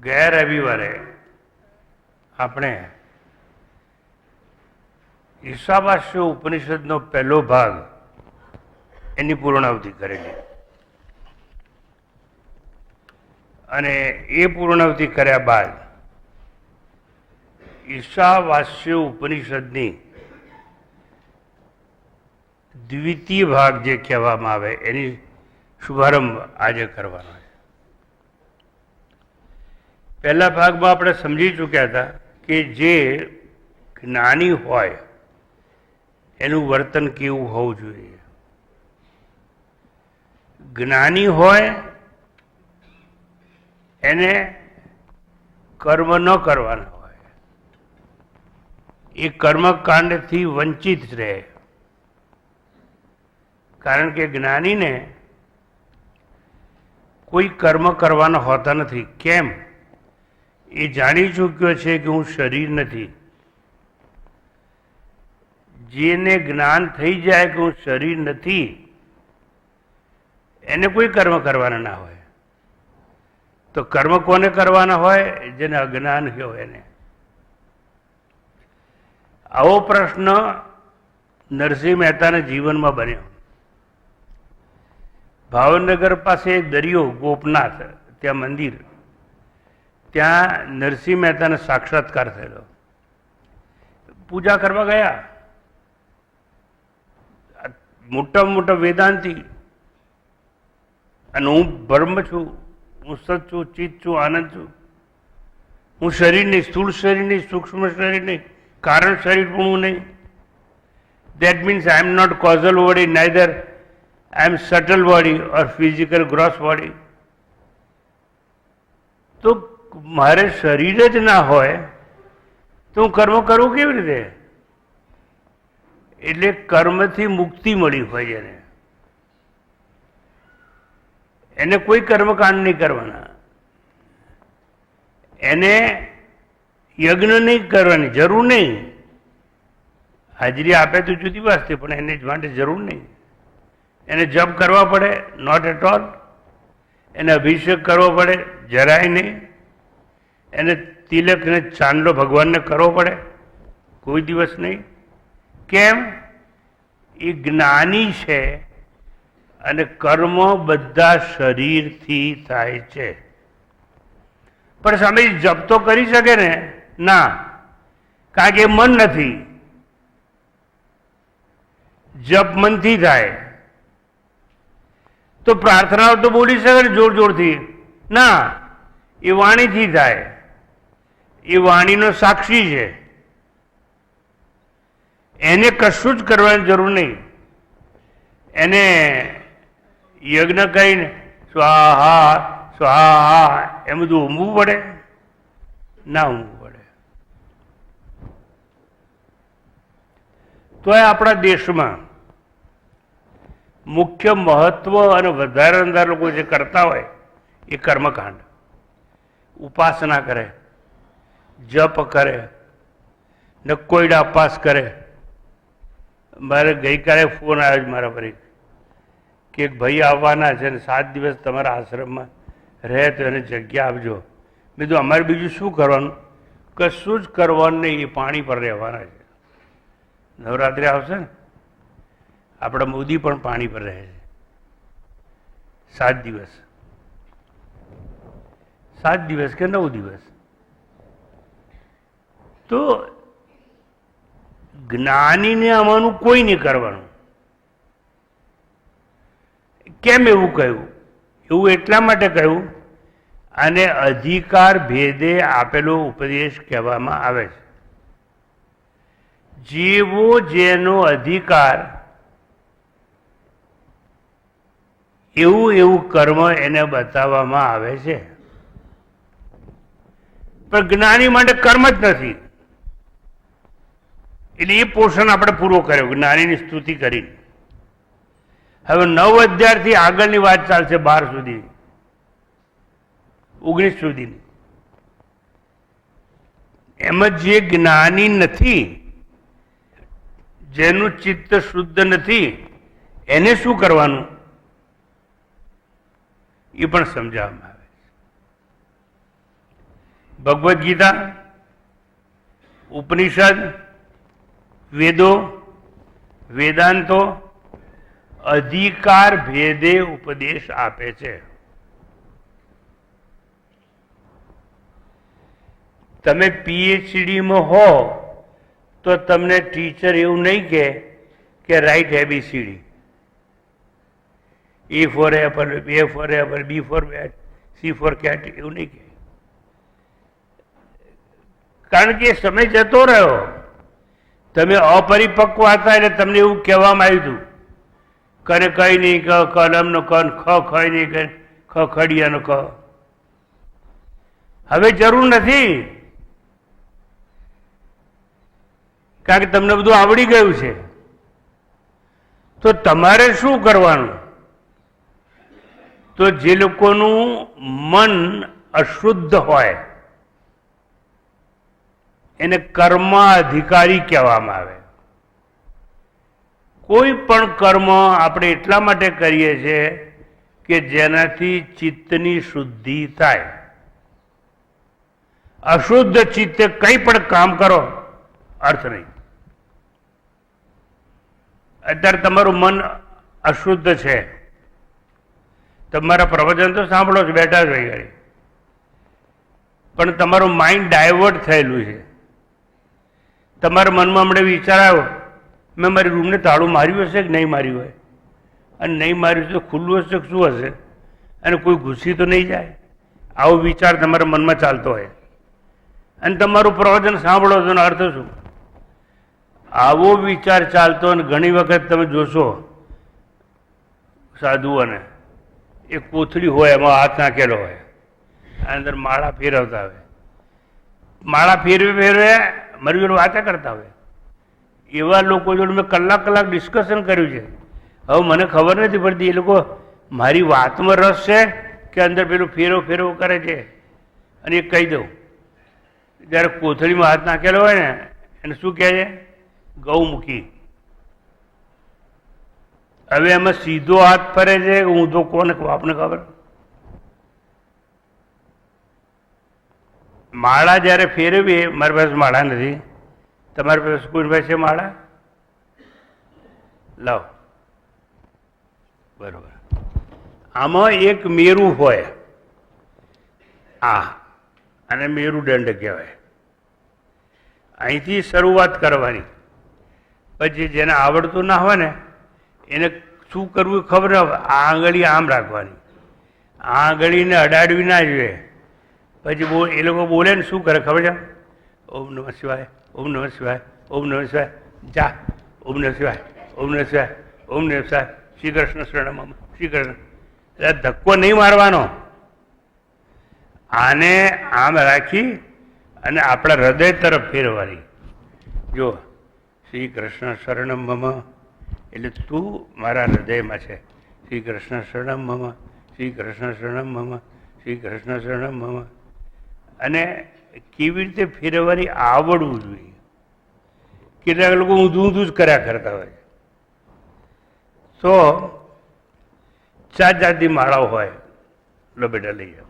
ગયા રવિવારે આપણે ઈશાવાસ્ય ઉપનિષદનો પહેલો ભાગ એની પૂર્ણાવતિ કરેલી અને એ પૂર્ણાવતિ કર્યા બાદ ઈશાવાસ્ય ઉપનિષદની દ્વિતીય ભાગ જે કહેવામાં આવે એની શુભારંભ આજે કરવાનો છે. પહેલા ભાગમાં આપણે સમજી ચૂક્યા હતા કે જે જ્ઞાની હોય એનું વર્તન કેવું હોવું જોઈએ. જ્ઞાની હોય એને કર્મ ન કરવાના હોય, એ કર્મકાંડથી વંચિત રહે. કારણ કે જ્ઞાનીને કોઈ કર્મ કરવાના હોતા નથી. કેમ? એ જાણી ચૂક્યો છે કે હું શરીર નથી. જેને જ્ઞાન થઈ જાય કે હું શરીર નથી એને કોઈ કર્મ કરવાના ના હોય. તો કર્મ કોને કરવાના હોય? જેને અજ્ઞાન હોય એને. આવો પ્રશ્ન નરસિંહ મહેતાના જીવનમાં બન્યો. ભાવનગર પાસે એક દરિયો ગોપનાથ, ત્યાં મંદિર, ત્યાં નરસિંહ મહેતાનો સાક્ષાત્કાર થયેલો. પૂજા કરવા ગયા. મોટા મોટા વેદાંતી, અને હું બ્રહ્મ છું, હું સત છું, ચિત્ત છું, આનંદ છું, હું શરીર નહીં, સ્થૂળ શરીર નહીં, સૂક્ષ્મ શરીર નહીં, કારણ શરીર પણ હું નહીં. That means I am not causal body, neither I am subtle body or physical gross body. તો મારે શરીર જ ના હોય તો હું કર્મ કરું કેવી રીતે? એટલે કર્મથી મુક્તિ મળી હોય એને કોઈ કર્મકાંડ નહીં કરવાના, એને યજ્ઞ નહીં કરવાની જરૂર નહીં. હાજરી આપે તો જુદી વાત છે, પણ એને જ માટે જરૂર નહીં. એને જપ કરવા પડે? Not at all. એને અભિષેક કરવો પડે? જરાય નહીં. એને તિલક ને ચાંદલો ભગવાનને કરવો પડે? કોઈ દિવસ નહીં. કેમ? એ જ્ઞાની છે અને કર્મ બધા શરીરથી થાય છે. પણ સામે જપ તો કરી શકે ને? ના, કારણ કે મન નથી. જપ મનથી થાય. તો પ્રાર્થનાઓ તો બોલી શકે ને જોર જોરથી? ના, એ વાણીથી થાય. એ વાણીનો સાક્ષી છે. એને કશું જ કરવાની જરૂર નહીં. એને યજ્ઞ કરીને સ્વાહા સ્વાહા એમ બધું ઊંઘવું પડે? ના ઊંઘવું પડે. તો એ આપણા દેશમાં મુખ્ય મહત્વ અને વધારે લોકો જે કરતા હોય એ કર્મકાંડ. ઉપાસના કરે, જપ કરે, ને કોયડા અપાસ કરે. મારે ગઈકાલે ફોન આવ્યો છે મારા પર કે એક ભાઈ આવવાના છે ને 7 દિવસ તમારા આશ્રમમાં રહે તો એને જગ્યા આપજો. મેં કીધું અમારે બીજું શું કરવાનું? કશું જ કરવાનું નહીં, એ પાણી પર રહેવાના છે. નવરાત્રિ આવશે ને, આપણા મોદી પણ પાણી પર રહે છે 7 દિવસ. 7 દિવસ કે 9 દિવસ. તો જ્ઞાનીને આમાંનું કોઈ નહીં કરવાનું. કેમ એવું કહ્યું? એવું એટલા માટે કહ્યું, આને અધિકાર ભેદે આપેલો ઉપદેશ કહેવામાં આવે છે. જેવો જેનો અધિકાર એવું એવું કર્મ એને બતાવવામાં આવે છે. પણ જ્ઞાની માટે કર્મ જ નથી. એટલે એ પોર્શન આપણે પૂરો કર્યો જ્ઞાનીની સ્તુતિ કરી. હવે 9 અધ્યાયથી આગળની વાત ચાલશે 12 સુધી, 19 સુધીની. એમાં જે જ્ઞાની નથી, જેનું ચિત્ત શુદ્ધ નથી, એને શું કરવાનું એ પણ સમજાવવામાં આવે છે. ભગવદ્ ગીતા, ઉપનિષદ, વેદો, વેદાંતો અધિકાર ભેદે ઉપદેશ આપે છે. તમે પીએચડીમાં હો તો તમને ટીચર એવું નહીં કે write A B C D, A for apple, A for apple, B for bat, C for cat, એવું નહીં કહે. કારણ કે સમય જતો રહ્યો, તમે અપરિપક્વ હતા એટલે તમને એવું કહેવામાં આવ્યું હતું કને કઈ નહીં, કલમનો કન, ખ ખઈ નહીં, ખ ખડિયાનો ખ. હવે જરૂર નથી, કારણ કે તમને બધું આવડી ગયું છે. તો તમારે શું કરવાનું? તો જે લોકોનું મન અશુદ્ધ હોય એને કર્મ અધિકારી કહેવામાં આવે. કોઈ પણ કર્મ આપણે એટલા માટે કરીએ છીએ કે જેનાથી ચિત્તની શુદ્ધિ થાય. અશુદ્ધ ચિત્તે કંઈ પણ કામ કરો અર્થ નહીં. અત્યારે તમારું મન અશુદ્ધ છે, તમારા પ્રવચન તો સાંભળો છો, બેઠા જ હોય, પણ તમારું માઇન્ડ ડાયવર્ટ થયેલું છે. તમારા મનમાં હમણાં વિચાર આવ્યો, મેં મારી રૂમને તાળું માર્યું હશે કે નહીં માર્યું હોય, અને નહીં માર્યું તો ખુલ્લું હશે કે શું હશે, અને કોઈ ઘૂસી તો નહીં જાય, આવો વિચાર તમારા મનમાં ચાલતો હોય, અને તમારું પ્રવચન સાંભળો છો એનો અર્થ શું? આવો વિચાર ચાલતો. અને ઘણી વખત તમે જોશો સાધુઓને એ કોથળી હોય, એમાં હાથ નાખેલો હોય, અંદર માળા ફેરવતા હોય, માળા ફેરવે મારી જોડે વાંચા કરતા હોય. એવા લોકો જોડે મેં કલાક ડિસ્કશન કર્યું છે. હવે મને ખબર નથી પડતી એ લોકો મારી વાતમાં રસ છે કે અંદર પેલું ફેરવ કરે છે. અને એ કહી દઉં, જ્યારે કોથળીમાં હાથ નાખેલો હોય ને એને શું કહે છે? ગૌમુખી. હવે એમાં સીધો હાથ ફરે છે કે ઊંધો, કોને આપને ખબર? માળા જ્યારે ફેરવીએ, મારી પાસે માળા નથી, તમારી પાસે કોઈ પાસે માળા લાવો, બરોબર. આમાં એક મેરું હોય, અને મેરુદંડ કહેવાય. અહીંથી શરૂઆત કરવાની. પછી જેને આવડતું ના હોય ને એને શું કરવું ખબર હોય, આ આંગળી આમ રાખવાની, આ આંગળીને અડાડવી ના જોઈએ. પછી એ લોકો બોલે ને શું કરે ખબર છે? ઓમ નમઃ શિવાય, ઓમ નમઃ શિવાય, ઓમ નમઃ શિવાય, જા, ઓમ નમઃ શિવાય, ઓમ નમઃ શિવાય, ઓમ નમઃ શિવાય, શ્રી કૃષ્ણ શરણમ, શ્રી કૃષ્ણ. એટલે ધક્કો નહીં મારવાનો, આને આમ રાખી અને આપણા હૃદય તરફ ફેરવાની. જો શ્રી કૃષ્ણ શરણમ મમ, એટલે તું મારા હૃદયમાં છે. શ્રી કૃષ્ણ શરણમ મમ, શ્રી કૃષ્ણ શરણમ મમ, શ્રી કૃષ્ણ શરણમ મમ. અને કેવી રીતે ફેરવવાની આવડવું જોઈએ. કેટલાક લોકો ઊંધું જ કર્યા કરતા હોય. તો 4 જાતની માળાઓ હોય, લો બેટા લઈ જાઓ.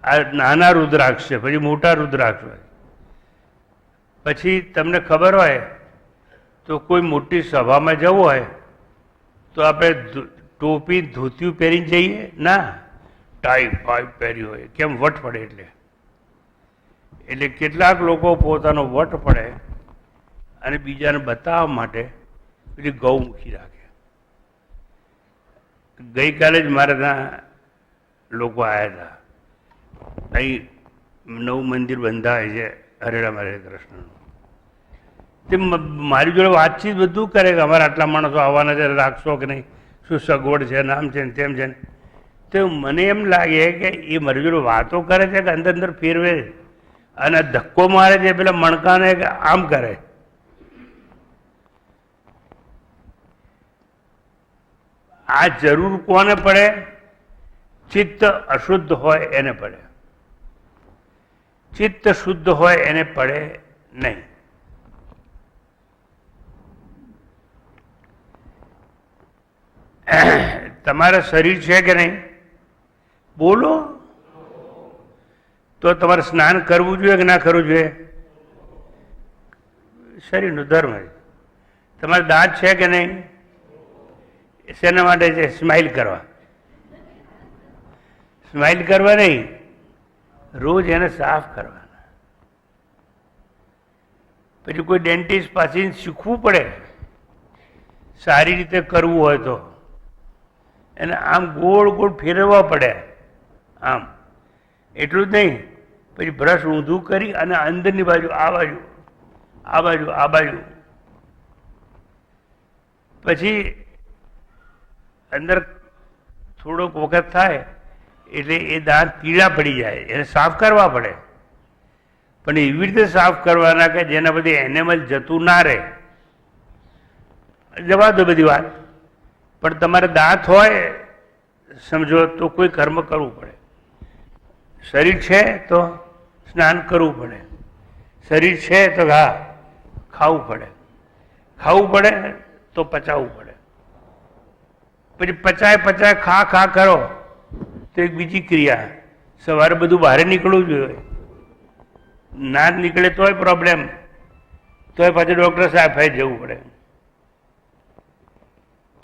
આ નાના રુદ્રાક્ષ છે, પછી મોટા રુદ્રાક્ષ હોય. પછી તમને ખબર હોય તો કોઈ મોટી સભામાં જવું હોય તો આપણે ટોપી ધોતિયું પહેરીને જઈએ ના, ટાઈ પાઇપ પહેરી હોય. કેમ? વટ પડે એટલે. એટલે કેટલાક લોકો પોતાનો વટ પડે અને બીજાને બતાવવા માટે પેલી ગૌમુખી રાખે. ગઈકાલે જ મારે ત્યાં લોકો આવ્યા હતા. અહીં નવું મંદિર બંધાય છે હરેરામાં હરે કૃષ્ણનું. તે મારી જોડે વાતચીત બધું કરે કે અમારે આટલા માણસો આવવાના છે, રાખશો કે નહીં, શું સગવડ છે, નામ છે ને તેમ છે ને. તો મને એમ લાગે કે એ મારી જોડે વાતો કરે છે કે અંદર ફેરવે અને ધક્કો મારે છે પેલા મણકાને કે આમ કરે. આ જરૂર કોને પડે? ચિત્ત અશુદ્ધ હોય એને પડે. ચિત્ત શુદ્ધ હોય એને પડે નહીં. તમારા શરીર છે કે નહીં? બોલો. તો તમારે સ્નાન કરવું જોઈએ કે ના કરવું જોઈએ? શરીરનો ધર્મ છે. તમારે દાંત છે કે નહીં? શેના માટે છે? સ્માઇલ કરવા. સ્માઇલ કરવા નહીં, રોજ એને સાફ કરવાના. પછી કોઈ ડેન્ટિસ્ટ પાસે શીખવું પડે સારી રીતે કરવું હોય તો. એને આમ ગોળ ગોળ ફેરવવા પડે, આમ. એટલું જ નહીં, પછી બ્રશ ઊંધું કરી અને અંદરની બાજુ આ બાજુ આ બાજુ આ બાજુ, પછી અંદર થોડોક વખત થાય એટલે એ દાંત પીળા પડી જાય, એને સાફ કરવા પડે. પણ એવી રીતે સાફ કરવાના કે જેના બધી એનિમલ જતું ના રહે. જવા દો બધી વાત, પણ તમારે દાંત હોય સમજો તો કોઈ કર્મ કરવું પડે. શરીર છે તો સ્નાન કરવું પડે, શરીર છે તો ખાવું પડે, ખાવું પડે તો પચાવવું પડે. પછી પચાય ખા કરો તો એક બીજી ક્રિયા. સવારે બધું બહાર નીકળવું જોઈએ, ના નીકળે તોય પ્રોબ્લેમ, તોય પાછું ડૉક્ટર સાહેબ પાસે જવું પડે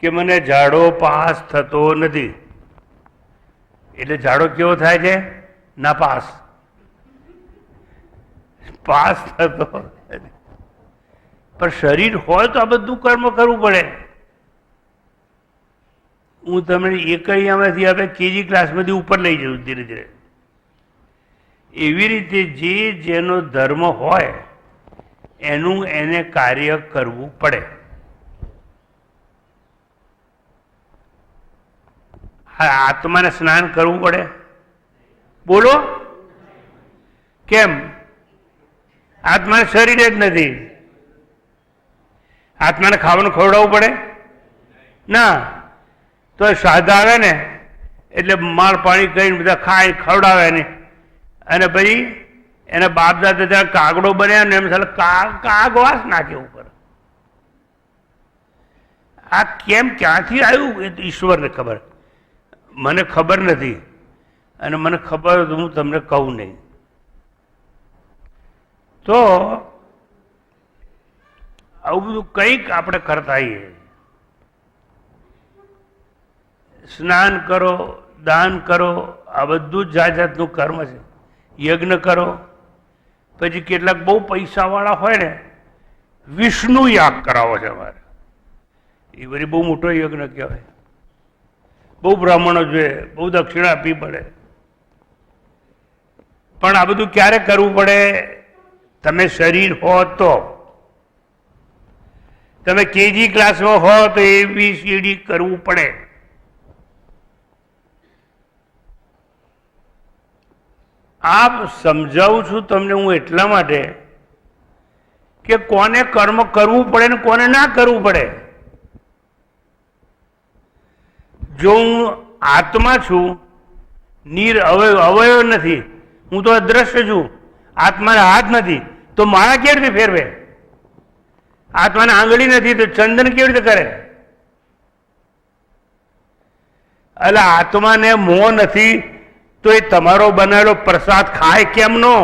કે મને ઝાડો પાસ થતો નથી. એટલે ઝાડો કેવો થાય છે? નાપાસ. પાસ થતો નથી. પણ શરીર હોય તો આ બધું કર્મ કરવું પડે. હું તમને એકૈયામાંથી આપણે કેજી ક્લાસમાંથી ઉપર લઈ જઉં ધીરે ધીરે. એવી રીતે જે જેનો ધર્મ હોય એનું એને કાર્ય કરવું પડે. આત્માને સ્નાન કરવું પડે? બોલો કેમ? આત્માને શરીર જ નથી. આત્માને ખાવાનું ખવડાવવું પડે ના? તો સાધા આવે ને એટલે માળ પાણી કરીને બધા ખાય ખવડાવે ને, અને પછી એને બાપ દાદા કાગડો બન્યા ને એમ કાગવાસ નાખે ઉપર. આ કેમ ક્યાંથી આવ્યું એ તો ઈશ્વરને ખબર, મને ખબર નથી. અને મને ખબર હોય તો હું તમને કહું નહીં. તો આવું બધું કંઈક આપણે કરતા આવીએ. સ્નાન કરો, દાન કરો, આ બધું જ જાત જાતનું કર્મ છે. યજ્ઞ કરો. પછી કેટલાક બહુ પૈસાવાળા હોય ને, વિષ્ણુ યાગ કરાવો છે અમારે. એ બધી બહુ મોટો યજ્ઞ કહેવાય. બહુ બ્રાહ્મણો જોઈએ, બહુ દક્ષિણા આપવી પડે. પણ આ બધું ક્યારે કરવું પડે? તમે શરીર હો તો. તમે કેજી ક્લાસમાં હો તો ABCD કરવું પડે. આપ સમજાવું છું તમને હું એટલા માટે કે કોને કર્મ કરવું પડે ને કોને ના કરવું પડે. જો હું આત્મા છું, અવયવ નથી, હું તો અદ્રશ્ય છું, આત્માને હાથ નથી, તો માળા કેવી રીતે ફેરવે? આત્માને આંગળી નથી તો ચંદન કેવી રીતે કરે? એટલે આત્માને મોહ નથી તો એ તમારો બનાવેલો પ્રસાદ ખાય કેમ નો?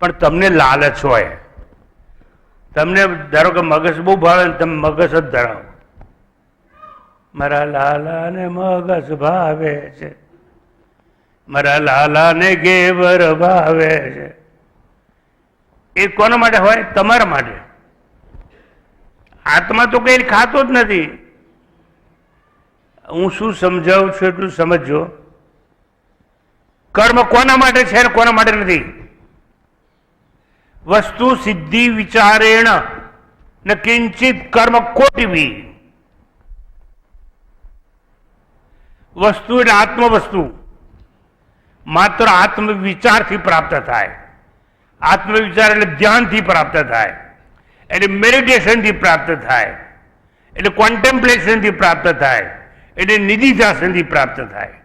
પણ તમને લાલચ હોય. તમને ધારો કે મગજ બહુ ભાવે ને તમે મગજ જ ધરાવો. મારા લાલાને મગજ ભાવે છે, મારા લાલાને ઘેવર ભાવે છે. એ કોના માટે હોય? તમારા માટે. આત્મા તો કઈ ખાતો જ નથી. હું શું સમજાવું છું એટલું સમજજો. કર્મ કોના માટે છે ને કોના માટે નથી? વસ્તુ સિદ્ધિ વિચારેણ ન કિંચિત કર્મ કોટિભી. વસ્તુ એટલે આત્મવસ્તુ માત્ર આત્મવિચારથી પ્રાપ્ત થાય. આત્મવિચાર એટલે ધ્યાનથી પ્રાપ્ત થાય, એટલે મેડિટેશનથી પ્રાપ્ત થાય, એટલે કોન્ટેમ્પ્લેશનથી પ્રાપ્ત થાય, એટલે નિધિધ્યાસનથી પ્રાપ્ત થાય.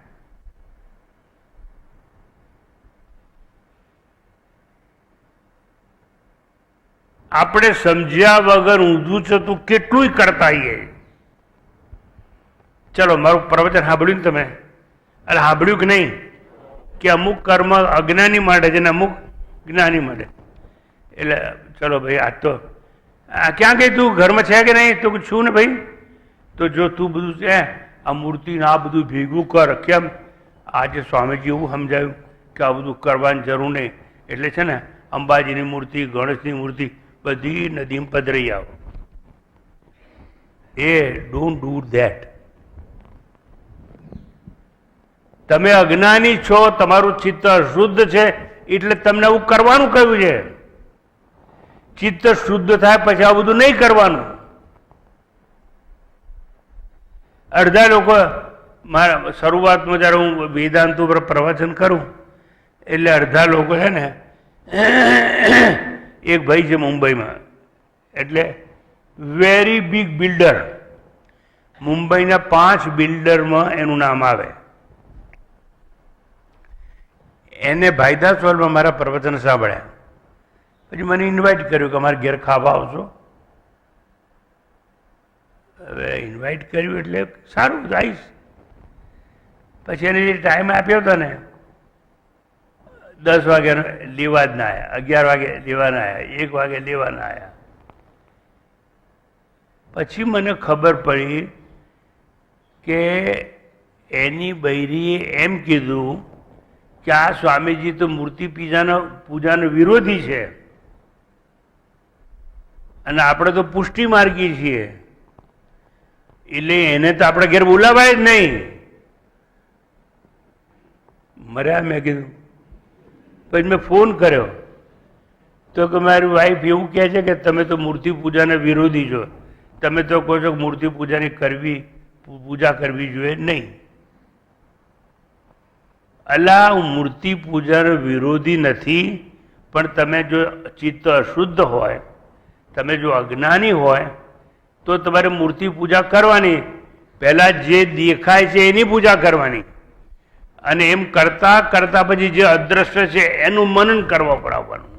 આપણે સમજ્યા વગર ઊંધું ચતું કેટલું કરતા આવીએ. ચલો મારું પ્રવચન સાંભળ્યું ને તમે? એટલે સાંભળ્યું કે નહીં? કે અમુક કર્મ અજ્ઞાની માટે છે ને અમુક જ્ઞાની માટે. એટલે ચલો ભાઈ, આજ તો ક્યાં ગઈ તું? ઘરમાં છે કે નહીં? તો છું ને ભાઈ. તો જો તું બધું છે આ મૂર્તિ આ બધું ભેગું કર. કેમ? આજે સ્વામીજી એવું સમજાયું કે આ બધું કરવાની જરૂર નહીં. એટલે છે ને અંબાજીની મૂર્તિ, ગણેશની મૂર્તિ બધી નદીમાં પધરાઈ આવો. એ ડોન્ટ ડુ ધેટ. તમે અજ્ઞાની છો, તમારું ચિત્ત અશુદ્ધ છે, એટલે તમને આવું કરવાનું કહ્યું છે. ચિત્ત શુદ્ધ થાય પછી આ બધું નહીં કરવાનું. અડધા લોકો મારા શરૂઆતમાં જ્યારે હું વેદાંત ઉપર પ્રવચન કરું એટલે અડધા લોકો છે ને, એક ભાઈ છે મુંબઈમાં, એટલે વેરી બિગ બિલ્ડર, મુંબઈના 5 બિલ્ડરમાં એનું નામ આવે. એને ભાઈદાસ હોલમાં મારા પ્રવચન સાંભળ્યા. પછી મને ઇન્વાઇટ કર્યું કે અમારે ઘેર ખાવા આવશો. હવે ઇન્વાઇટ કર્યું એટલે સારું આવીશ. પછી એને જે ટાઈમ આપ્યો હતો ને 10 વાગ્યાનો લેવા જ ના આવ્યા, 11 વાગે લેવા ના આવ્યા, 1 વાગે લેવા ના આવ્યા. પછી મને ખબર પડી કે એની બૈરીએ એમ કીધું કે આ સ્વામીજી તો મૂર્તિ પૂજાનો વિરોધી છે અને આપણે તો પુષ્ટિ માર્ગી છીએ, એટલે એને તો આપણે ઘેર બોલાવાય જ નહીં. મર્યા મેં કીધું. પછી મેં ફોન કર્યો તો કે મારી વાઈફ એવું કહે છે કે તમે તો મૂર્તિ પૂજાના વિરોધી છો, તમે તો કહો છો કે મૂર્તિ પૂજા કરવી જોઈએ નહીં. અલા, હું મૂર્તિ પૂજાનો વિરોધી નથી, પણ તમે જો ચિત્ત અશુદ્ધ હોય, તમે જો અજ્ઞાની હોય તો તમારે મૂર્તિ પૂજા કરવાની. પહેલાં જે દેખાય છે એની પૂજા કરવાની, અને એમ કરતા કરતા પછી જે અદ્રશ્ય છે એનું મનન કરવા પડાવવાનું,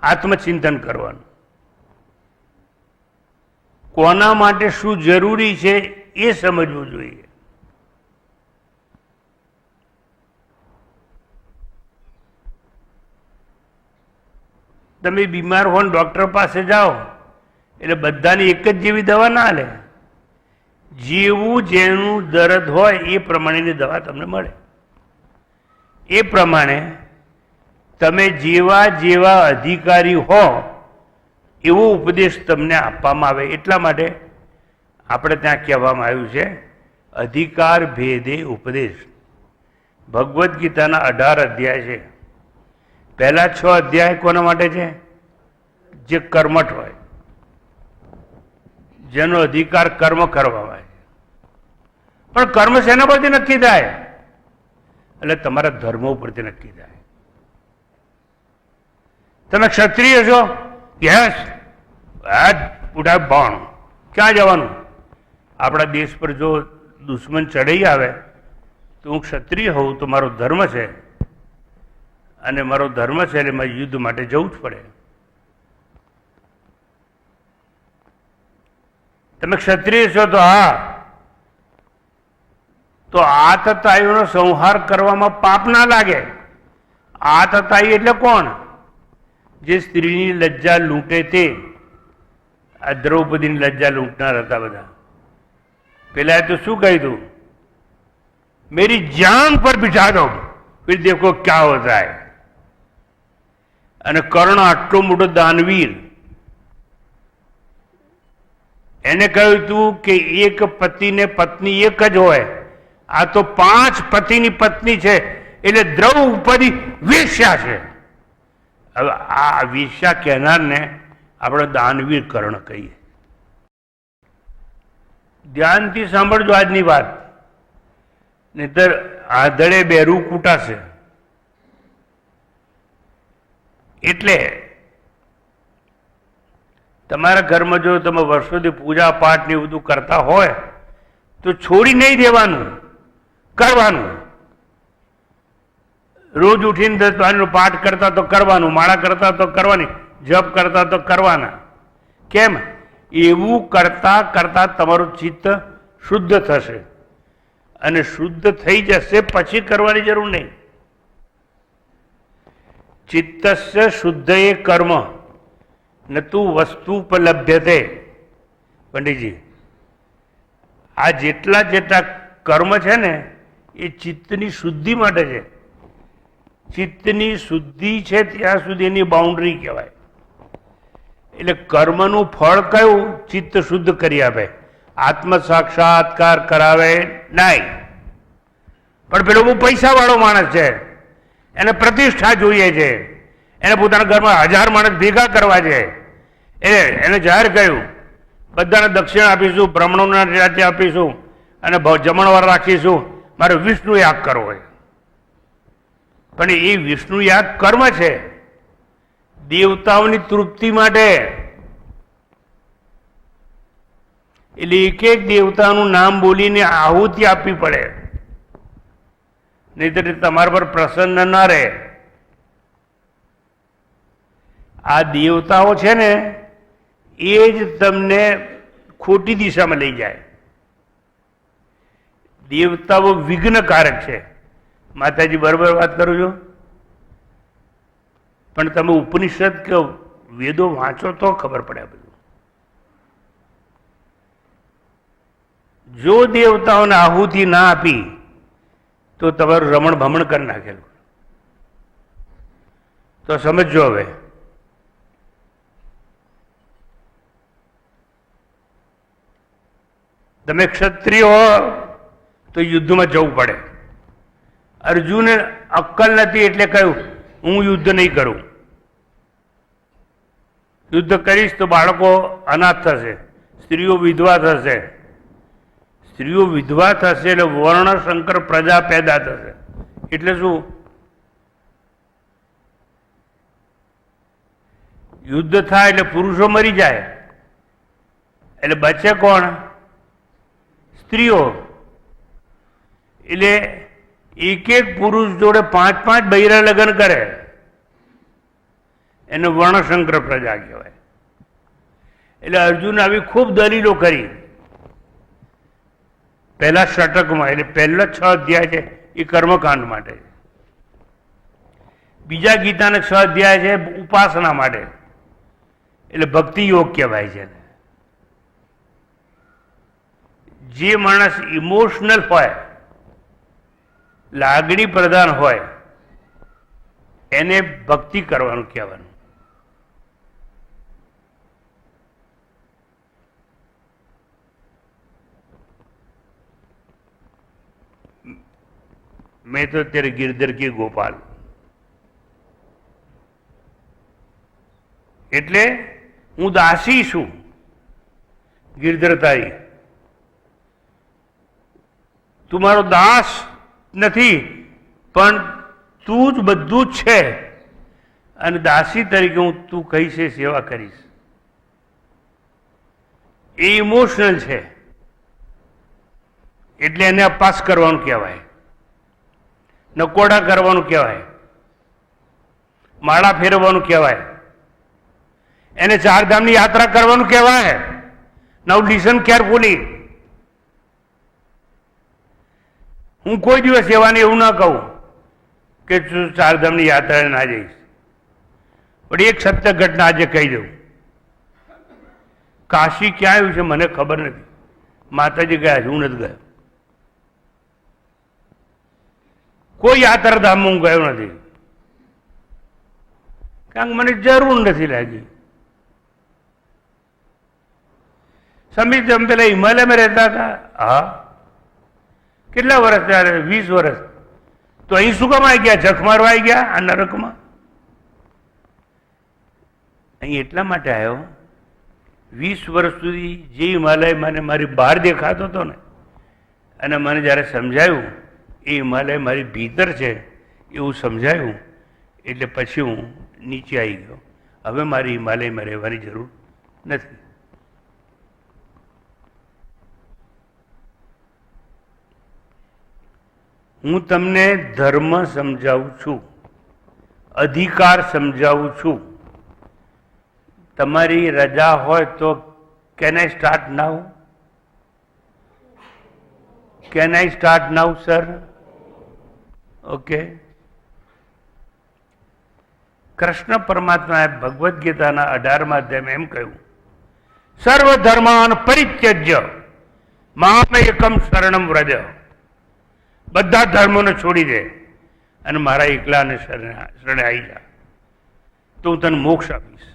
આત્મચિંતન કરવાનું. કોના માટે શું જરૂરી છે એ સમજવું જોઈએ. તમે બીમાર હો ને ડૉક્ટર પાસે જાઓ એટલે બધાની એક જ જેવી દવા ના લે. જેવું જેનું દર્દ હોય એ પ્રમાણેની દવા તમને મળે. એ પ્રમાણે તમે જેવા જેવા અધિકારી હો એવો ઉપદેશ તમને આપવામાં આવે. એટલા માટે આપણે ત્યાં કહેવામાં આવ્યું છે અધિકાર ભેદે ઉપદેશ. ભગવદ્ ગીતાના 18 અધ્યાય છે. પહેલા 6 અધ્યાય કોના માટે છે? જે કર્મઠ હોય, જેનો અધિકાર કર્મ કરવામાં આવે. પણ કર્મ શેના પરથી નક્કી થાય? એટલે તમારા ધર્મ ઉપરથી નક્કી થાય. તમે ક્ષત્રિય છો, યસ, ઉઠા ભણ, ક્યાં જવાનું? આપણા દેશ પર જો દુશ્મન ચઢી આવે તો હું ક્ષત્રિય હોઉં તો મારો ધર્મ છે, અને મારો ધર્મ છે એટલે મારે યુદ્ધ માટે જવું જ પડે. તમે ક્ષત્રિય છો તો હા, તો આતતાઈઓનો સંહાર કરવામાં પાપ ના લાગે. આતતાઈ એટલે કોણ? જે સ્ત્રીની લજ્જા લૂંટે તે. આ દ્રૌપદીની લજ્જા લૂંટનાર હતા બધા. પેલા તો શું કહ્યું? મેરી જાન પર બિઠા દો, फिर देखो क्या होता है. અને કર્ણ આટલો મોટો દાનવીર, એને કહ્યું હતું કે એક પતિને પત્ની એક જ હોય, આ તો 5 પતિની પત્ની છે, એટલે દ્રૌપદી વેશ્યા છે. હવે આ વેશ્યા કહેનારને આપણે દાનવીર કર્ણ કહીએ. ધ્યાનથી સાંભળજો આજની વાત, નહીતર આધડે બેરું કૂટાશે. એટલે તમારા ઘરમાં જો તમે વર્ષોથી પૂજા પાઠ ને બધું કરતા હોય તો છોડી નહીં દેવાનું, કરવાનું. રોજ ઉઠીને દત્તવાણીનો પાઠ કરતા તો કરવાનું, માળા કરતા તો કરવાની, જપ કરતા તો કરવાના. કેમ? એવું કરતા કરતા તમારું ચિત્ત શુદ્ધ થશે અને શુદ્ધ થઈ જશે પછી કરવાની જરૂર નહીં. ચિત્તસ્ય શુદ્ધ એ કર્મ ન તું વસ્તુ ઉપલભ્યતે. પંડિતજી, આ જેટલા જેટલા કર્મ છે ને એ ચિત્તની શુદ્ધિ માટે છે. ચિત્તની શુદ્ધિ છે ત્યાં સુધી એની બાઉન્ડ્રી કહેવાય. એટલે કર્મનું ફળ કયું? ચિત્ત શુદ્ધ કરી આપે, આત્મ સાક્ષાત્કાર કરાવે નહીં. પણ પેલો બહુ પૈસા વાળો માણસ છે, એને પ્રતિષ્ઠા જોઈએ છે, એને પોતાના ઘરમાં 1000 માણસ ભેગા કરવા છે. એને જાહેર કર્યું બધાને દક્ષિણ આપીશું, બ્રાહ્મણોના રાજ્ય આપીશું અને જમણવાર રાખીશું, મારે વિષ્ણુ યાગ કરવો હોય. પણ એ વિષ્ણુ યાગ કર્મ છે, દેવતાઓની તૃપ્તિ માટે. એટલે એક એક દેવતાનું નામ બોલીને આહુતિ આપવી પડે, નહીતર તમારા પર પ્રસન્ન ના રહે. આ દેવતાઓ છે ને એ જ તમને ખોટી દિશામાં લઈ જાય. દેવતાઓ વિઘ્નકારક છે. માતાજી બરોબર વાત કરું છું, પણ તમે ઉપનિષદ કે વેદો વાંચો તો ખબર પડે બધું. જો દેવતાઓને આહુતિ ના આપી તો તમારું રમણ ભમણ કરી નાખેલું. તો સમજો હવે, તમે ક્ષત્રિય હો તો યુદ્ધમાં જવું પડે. અર્જુને અક્કલ નથી એટલે કહ્યું હું યુદ્ધ નહીં કરું. યુદ્ધ કરીશ તો બાળકો અનાથ થશે, સ્ત્રીઓ વિધવા થશે. સ્ત્રીઓ વિધવા થશે એટલે વર્ણશંકર પ્રજા પેદા થશે. એટલે શું? યુદ્ધ થાય એટલે પુરુષો મરી જાય, એટલે બચે કોણ? સ્ત્રીઓ. એટલે એક એક પુરુષ જોડે 5-5 બૈરા લગ્ન કરે, એને વર્ણશંકર પ્રજા કહેવાય. એટલે અર્જુન આવી ખૂબ દલીલો કરી. પહેલા ષટકમાં, એટલે પહેલા 6 અધ્યાય છે એ કર્મકાંડ માટે, બીજા ગીતાના 6 અધ્યાય છે ઉપાસના માટે, એટલે ભક્તિ યોગ કહેવાય છે. જે માણસ ઇમોશનલ હોય, લાગણી પ્રધાન હોય, એને ભક્તિ કરવાનું કહેવાનું. मैं तो तेरे गिरधर की गोपाल. એટલે હું દાસી છું ગિરધર તારી. તું મારો દાસ નથી, પણ તું જ બધું જ છે, અને દાસી તરીકે હું તું કહીશ એ સેવા કરીશ. એ ઇમોશનલ છે એટલે એને અપાસ કરવાનું કહેવાય, નકોડા કરવાનું કહેવાય, માળા ફેરવવાનું કહેવાય, એને 4 ધામની યાત્રા કરવાનું કહેવાય. નાઉ લિસન કેરફુલી. હું કોઈ દિવસ એવાને એવું ના કહું કે 4 ધામની યાત્રાએ ના જઈશ, પણ એક સત્ય ઘટના આજે કહી દઉં. કાશી ક્યાં આવ્યું છે મને ખબર નથી. માતાજી ગયા છે, હું નથી ગયો. કોઈ યાત્રાધામમાં હું ગયો નથી, કારણ કે મને જરૂર નથી લાગી. સમીર તમે પેલા હિમાલયમાં રહેતા હતા? હા. કેટલા વર્ષ ત્યારે? 20 વર્ષ. તો અહીં શું કામ આવી ગયા? જખ મારવા આવી ગયા આ નરકમાં? અહીં એટલા માટે આવ્યો, 20 વર્ષ સુધી જે હિમાલય મને મારી બહાર દેખાતો હતો ને, અને મને જ્યારે સમજાયું એ હિમાલય મારી ભીતર છે એવું સમજાયું, એટલે પછી હું નીચે આવી ગયો. હવે મારી હિમાલયમાં રહેવાની જરૂર નથી. હું તમને ધર્મ સમજાવું છું, અધિકાર સમજાવું છું. તમારી રજા હોય તો can I start now? Can I start now sir? Okay. Krishna પરમાત્માએ ભગવદ્ ગીતાના 18મા અધ્યાયમાં એમ કહ્યું, સર્વધર્માન પરિત્યજ્ય મામ એકમ શરણમ વ્રજ. બધા ધર્મોને છોડી દે અને મારા એકલાને શરણે આવી જા, તો હું તને મોક્ષ આપીશ.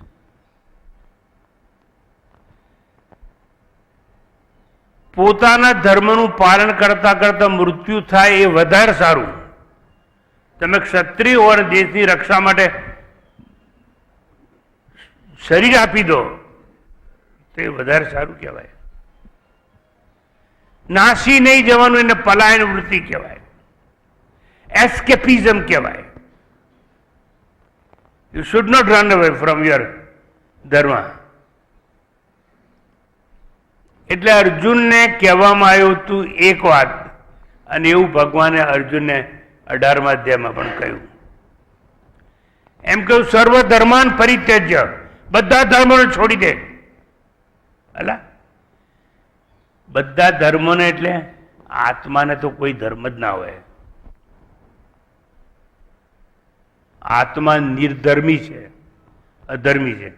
પોતાના ધર્મનું પાલન કરતા કરતા મૃત્યુ થાય એ વધારે સારું. તમે ક્ષત્રિય હો અને દેશની રક્ષા માટે શરીર આપી દો તો એ વધારે સારું કહેવાય. નાસી નહીં જવાનું એને પલાયન વૃત્તિ કહેવાય, એસ્કેપિઝમ કહેવાય. You should not run away from your dharma. એટલે અર્જુનને કહેવામાં આવ્યું હતું એક વાત, અને એવું ભગવાને અર્જુનને 18મા અધ્યાયમાં પણ કહ્યું. એમ કહ્યું, સર્વ ધર્માન પરિત્યજ્ય, બધા ધર્મોને છોડી દે. અલા, બધા ધર્મોને એટલે આત્માને તો કોઈ ધર્મ જ ના હોય. આત્મા નિર્ધર્મી છે, અધર્મી છે.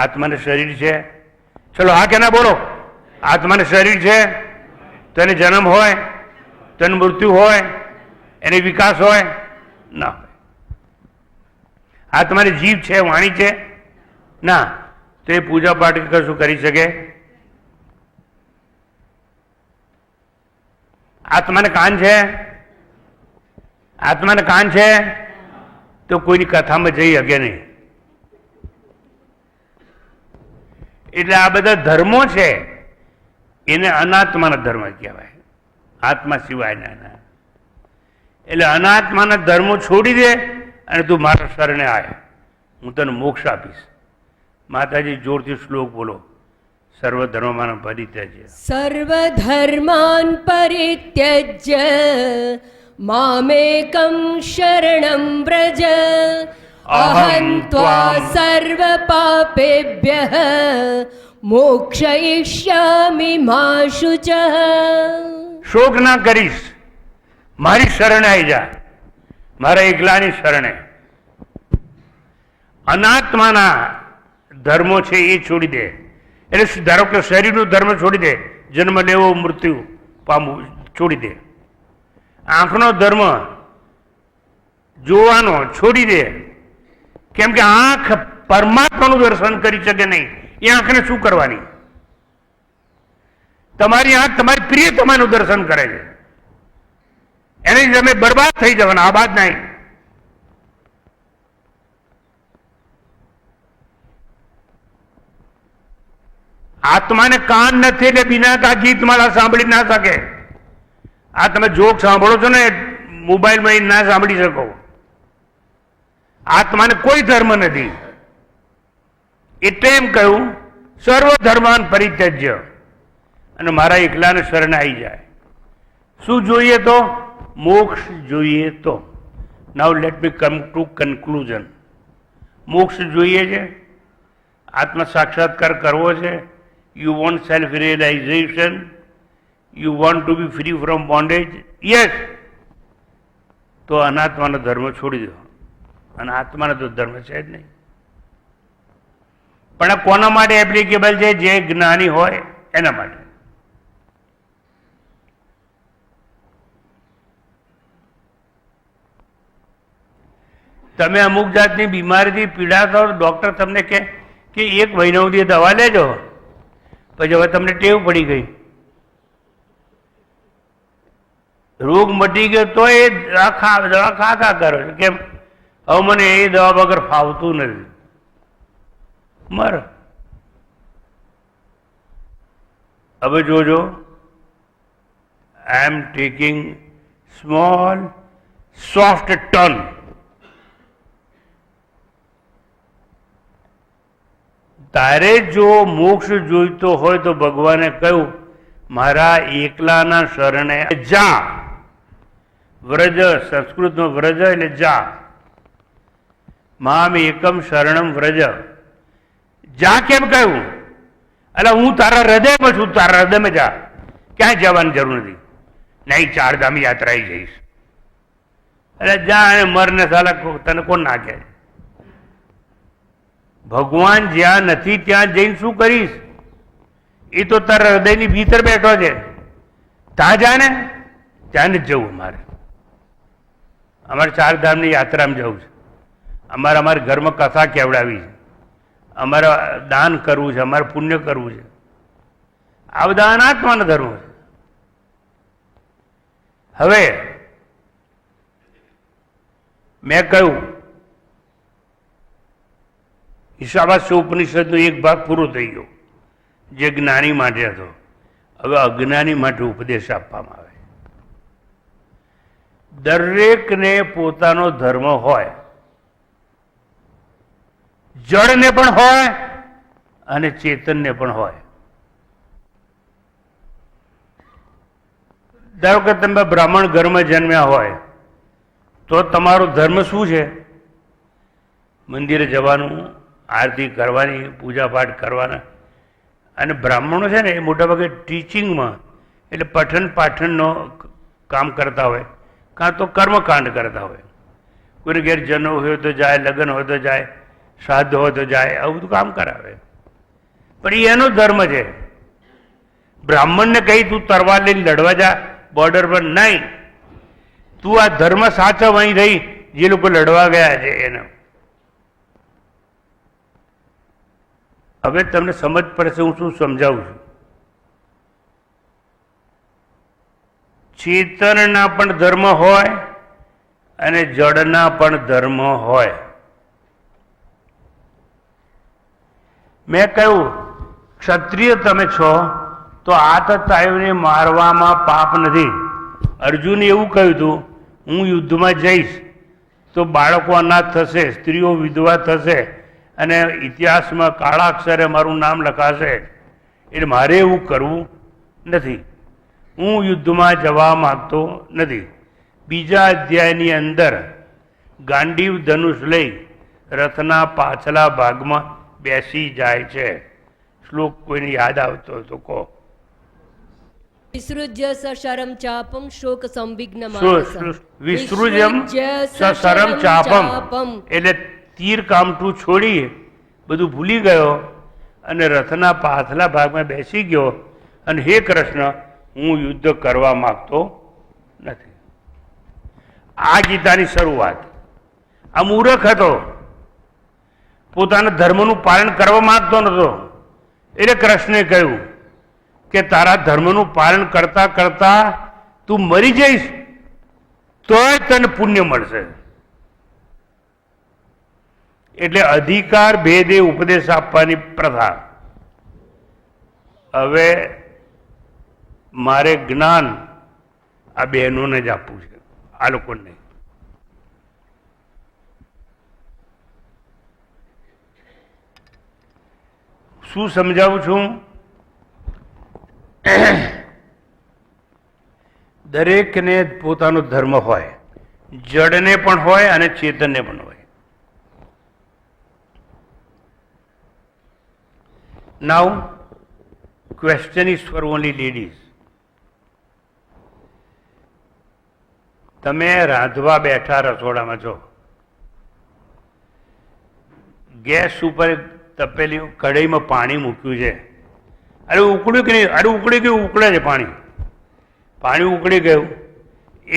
આત્માને શરીર છે, ચલો હા કે ના બોલો? આત્માને શરીર છે તો એને જન્મ હોય, તો એને મૃત્યુ હોય, એને વિકાસ હોય ના હોય. આત્માને જીવ છે, વાણી છે ના, તો એ પૂજા પાઠ કશું કરી શકે. આત્માને કાન છે, આત્માને કાન છે તો કોઈની કથામાં જઈ શકે નહીં. એટલે આ બધા ધર્મો છે એને અનાત્માના ધર્મ કહેવાય, આત્મા સિવાયના. એટલે અનાત્માના ધર્મો છોડી દે અને તું મારા શરણે આય, હું તને મોક્ષ આપીશ. માતાજી જોરથી શ્લોક બોલો. સર્વધર્માન પરિત્યજ્ય, સર્વધર્માન પરિત્યજ્ય મામેકમ શરણમ વ્રજ અહં ત્વા સર્વ પાપેભ્યઃ મોક્ષયિષ્યામિ મા શુચઃ. શોક ના કરીશ, મારી શરણે આવી જા, મારા એકલાની શરણે. અનાત્માના ધર્મો છે એ છોડી દે. એટલે ધારો કે શરીરનું ધર્મ છોડી દે, જન્મ લેવો મૃત્યુ પામવું છોડી દે. આંખનો ધર્મ જોવાનો છોડી દે, કેમ કે આંખ પરમાત્માનું દર્શન કરી શકે નહીં. એ આંખને શું કરવાની? તમારી આંખ તમારી પ્રિયતમાનું દર્શન કરે છે, એને તમે બરબાદ થઈ જવાના, આબાદ નહીં. આત્માને કાન નથી એટલે બિના કા ગીત માળા સાંભળી ના શકે. આ તમે જોક સાંભળો છો ને મોબાઈલમાં, ના સાંભળી શકો. આત્માને કોઈ ધર્મ નથી. એટલે એમ કહ્યું સર્વ ધર્માન પરિત્યજ્ય, અને મારા એકલાને શરણે આવી જાય. શું જોઈએ? તો મોક્ષ જોઈએ. તો now let me come to conclusion. મોક્ષ જોઈએ છે, આત્મ સાક્ષાત્કાર કરવો છે. You want self-realization? You want to be free from bondage? Yes. તો અનાત્માનો ધર્મ છોડી દો. અને આત્માનો તો ધર્મ છે જ નહીં. પણ આ કોના માટે એપ્લિકેબલ છે? જે જ્ઞાની હોય એના માટે. તમે અમુક જાતની બીમારીથી પીડાતા હો, ડોક્ટર તમને કહે કે 1 મહિના સુધી દવા લેજો, પછી હવે તમને ટેવ પડી ગઈ, રોગ મટી ગયો તો એ દવા ખાતા કરો છો. કેમ? હવે મને એ દવા વગર ફાવતું નથી, મર. હવે જોજો, આઈ એમ ટેકિંગ સ્મોલ સોફ્ટ ટર્ન. તારે જો મોક્ષ જોઈતો હોય તો ભગવાને કહ્યું મારા એકલાના શરણે જા. વ્રજ, સંસ્કૃતમાં વ્રજ એટલે જા. મામ એકમ શરણમ વ્રજ. જા કેમ કહ્યું? એટલે હું તારા હૃદયમાં છું, તારા હૃદયમાં જા, ક્યાંય જવાની જરૂર નથી. નહીં ચારધામ યાત્રાએ જઈશ. અરે જા અને મરને સાલા તને કોણ નાખે? ભગવાન જ્યાં નથી ત્યાં જઈને શું કરીશ? એ તો તારા હૃદયની ભીતર બેઠો છે. ત્યાં જા ને, ત્યાં જ જવું. અમારે ચારધામની યાત્રામાં જવું છે. અમારા ઘરમાં કથા કેવડાવી છે. અમારે દાન કરવું છે, અમારે પુણ્ય કરવું છે. આ બધા અનાત્માના ધર્મો છે. હવે મેં કહ્યું ઈશાવાસ્ય ઉપનિષદનો એક ભાગ પૂરો થઈ ગયો, જે જ્ઞાની માટે હતો. હવે અજ્ઞાની માટે ઉપદેશ આપવામાં આવે. દરેકને પોતાનો ધર્મ હોય, જળને પણ હોય અને ચેતનને પણ હોય. ધારો કે તમે બ્રાહ્મણ ઘરમાં જન્મ્યા હોય તો તમારો ધર્મ શું છે? મંદિરે જવાનું, આરતી કરવાની, પૂજા પાઠ કરવાના. અને બ્રાહ્મણો છે ને એ મોટાભાગે ટીચિંગમાં એટલે પઠન પાઠનનો કામ કરતા હોય, કાં તો કર્મકાંડ કરતા હોય. કોઈને ઘેર જન્મ હોય તો જાય, લગ્ન હોય તો જાય, શ્રાદ્ધ હોય તો જાય, આવું બધું કામ કરાવે. પણ એ એનો ધર્મ છે. બ્રાહ્મણને કહી તું તરવાર લઈને લડવા જા બોર્ડર પર, નહીં. તું આ ધર્મ સાચવ અહીં રહી, જે લોકો લડવા ગયા છે એને. હવે તમને સમજ પડશે હું શું સમજાવું છું. ચેતનના પણ ધર્મ હોય અને જડના પણ ધર્મ હોય. મેં કહ્યું ક્ષત્રિય તમે છો તો આતતાયુને મારવામાં પાપ નથી. અર્જુને એવું કહ્યું હતું, હું યુદ્ધમાં જઈશ તો બાળકો અનાથ થશે, સ્ત્રીઓ વિધવા થશે અને ઇતિહાસમાં કાળા અક્ષરે મારું નામ લખાશે, એટલે મારે એવું કરવું નથી. હું યુદ્ધમાં જવા માંગતો નથી. બીજા અધ્યાયની અંદર ગાંડીવ ધનુષ લઈ રથના પાછલા ભાગમાં બેસી જાય છે. શ્લોક કોઈને યાદ આવતો હોય તો કહો. વિસૃજ્ય સશરમ ચાપમ શોક સંવિઘ્ન વિસૃજમ સશરમ ચાપમ એટલે તીર કામઠું છોડી બધું ભૂલી ગયો અને રથના પાછલા ભાગમાં બેસી ગયો અને હે કૃષ્ણ, હું યુદ્ધ કરવા માંગતો નથી. આ ગીતાની શરૂઆત. આ મૂર્ખ હતો, પોતાના ધર્મનું પાલન કરવા માંગતો નહોતો. એટલે કૃષ્ણે કહ્યું કે તારા ધર્મનું પાલન કરતા કરતા તું મરી જઈશ તોય તને પુણ્ય મળશે. એટલે અધિકાર ભેદે ઉપદેશ આપવાની પ્રથા. હવે મારે જ્ઞાન આ બહેનોને જ આપવું છે, આ લોકોને નહીં. શું સમજાવું છું? દરેકને પોતાનો ધર્મ હોય, જડને પણ હોય અને ચેતનને પણ હોય. Now question is for only ladies. તમે રાંધવા બેઠા રસોડામાં છો, ગેસ ઉપર તપેલી કઢાઈમાં પાણી મૂક્યું છે. અરે ઉકળ્યું કે નહીં? અરે ઉકળી ગયું, ઉકળે છે પાણી. પાણી ઉકળી ગયું,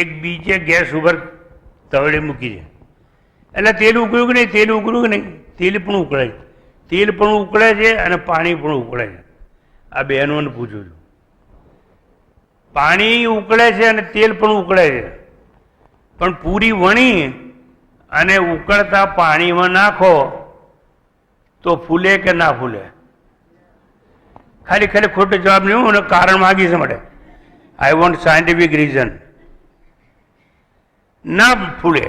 એક બીજે ગેસ ઉપર તવડી મૂકી છે. એટલે તેલ ઉકળ્યું કે નહીં? તેલ ઉકળ્યું કે નહીં? તેલ પણ ઉકળે છે. તેલ પણ ઉકળે છે અને પાણી પણ ઉકળે છે. આ બહેનોને પૂછું છું. પાણી ઉકળે છે અને તેલ પણ ઉકળે છે, પણ પૂરી વણી અને ઉકળતા પાણીમાં નાખો તો ફૂલે કે ના ફૂલે? ખાલી ખાલી ખોટો જવાબ નહીં, હું કારણ માગી છે માટે. I want scientific reason. ના ફૂલે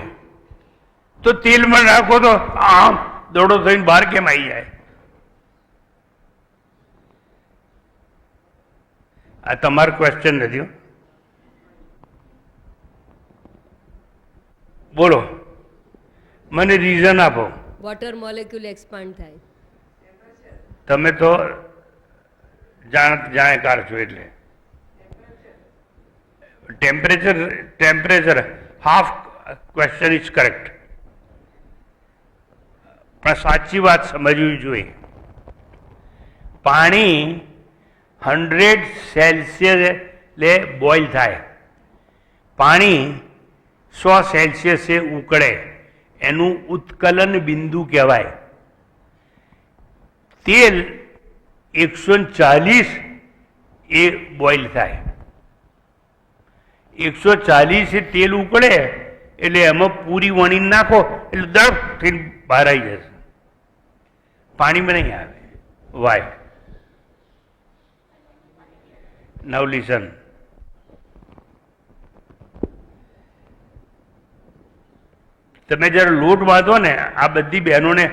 તો તેલમાં નાખો તો આમ દોડો થઈને બહાર કેમ આવી જાય? આ તમારો ક્વેશ્ચન નથી. બોલો, મને રીઝન આપો. વોટર મોલેક્યુલ એક્સપાન્ડ થાય. તમે તો જાણકાર છો એટલે temperature half question is correct, પણ સાચી વાત સમજવી જોઈએ. પાણી 100 સેલ્સિયસે બોઇલ થાય, પાણી 100 સેલ્સિયસે ઉકળે, એનું ઉત્કલન બિંદુ કહેવાય. તેલ 140 એ બોઇલ થાય, 140 તેલ ઉકળે એટલે એમાં પૂરી વણીને નાખો એટલે દર્દ થઈને બહાર આવી જશે, પાણીમાં નહીં આવે. વાય નાઉ લિસન. તમે જ્યારે લોટ બાંધો ને, આ બધી બહેનોને,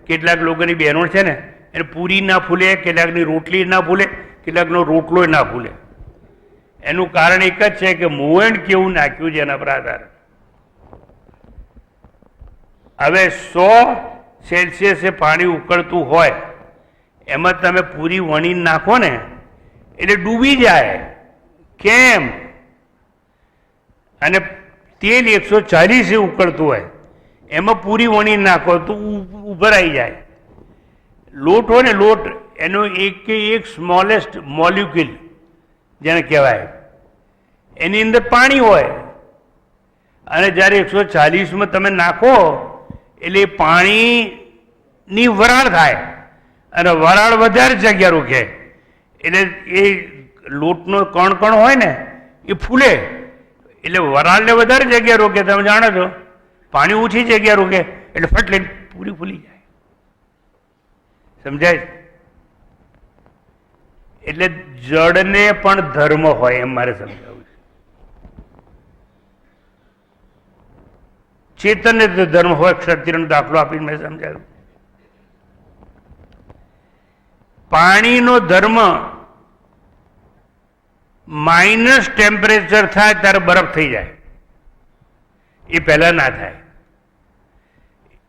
કેટલાક લોકોની બહેનો છે ને એને પૂરી ના ફૂલે, કેટલાકની રોટલી ના ફૂલે, કેટલાકનો રોટલો ના ફૂલે. એનું કારણ એક જ છે કે મોવણ કેવું નાખ્યું છે એના પર આધાર. હવે 100 સેલ્સિયસે પાણી ઉકળતું હોય એમાં તમે પૂરી વણીને નાખો ને એટલે ડૂબી જાય. કેમ? અને તેલ 140 ઉકળતું હોય એમાં પૂરી વણીને નાખો તો ઉભરાઈ જાય. લોટ હોય ને, લોટ એનો એક સ્મોલેસ્ટ મોલિક્યુલ જેને કહેવાય, એની અંદર પાણી હોય, અને જ્યારે 140માં તમે નાખો એટલે પાણીની વરાળ થાય, અને વરાળ વધારે જગ્યા રોકે એટલે એ લોટનો કણ હોય ને એ ફૂલે, એટલે વરાળને વધારે જગ્યા રોકે. તમે જાણો છો, પાણી ઓછી જગ્યા રોકે એટલે ફટ લઈને પૂરી ફૂલી જાય. સમજાય? એટલે જળને પણ ધર્મ હોય એમ મારે સમજાવવું છે. ચેતનને તો ધર્મ હોય, ક્ષત્રિયનો દાખલો આપીને મેં સમજાવ્યું. પાણીનો ધર્મ માઇનસ ટેમ્પરેચર થાય ત્યારે બરફ થઈ જાય, એ પહેલા ના થાય.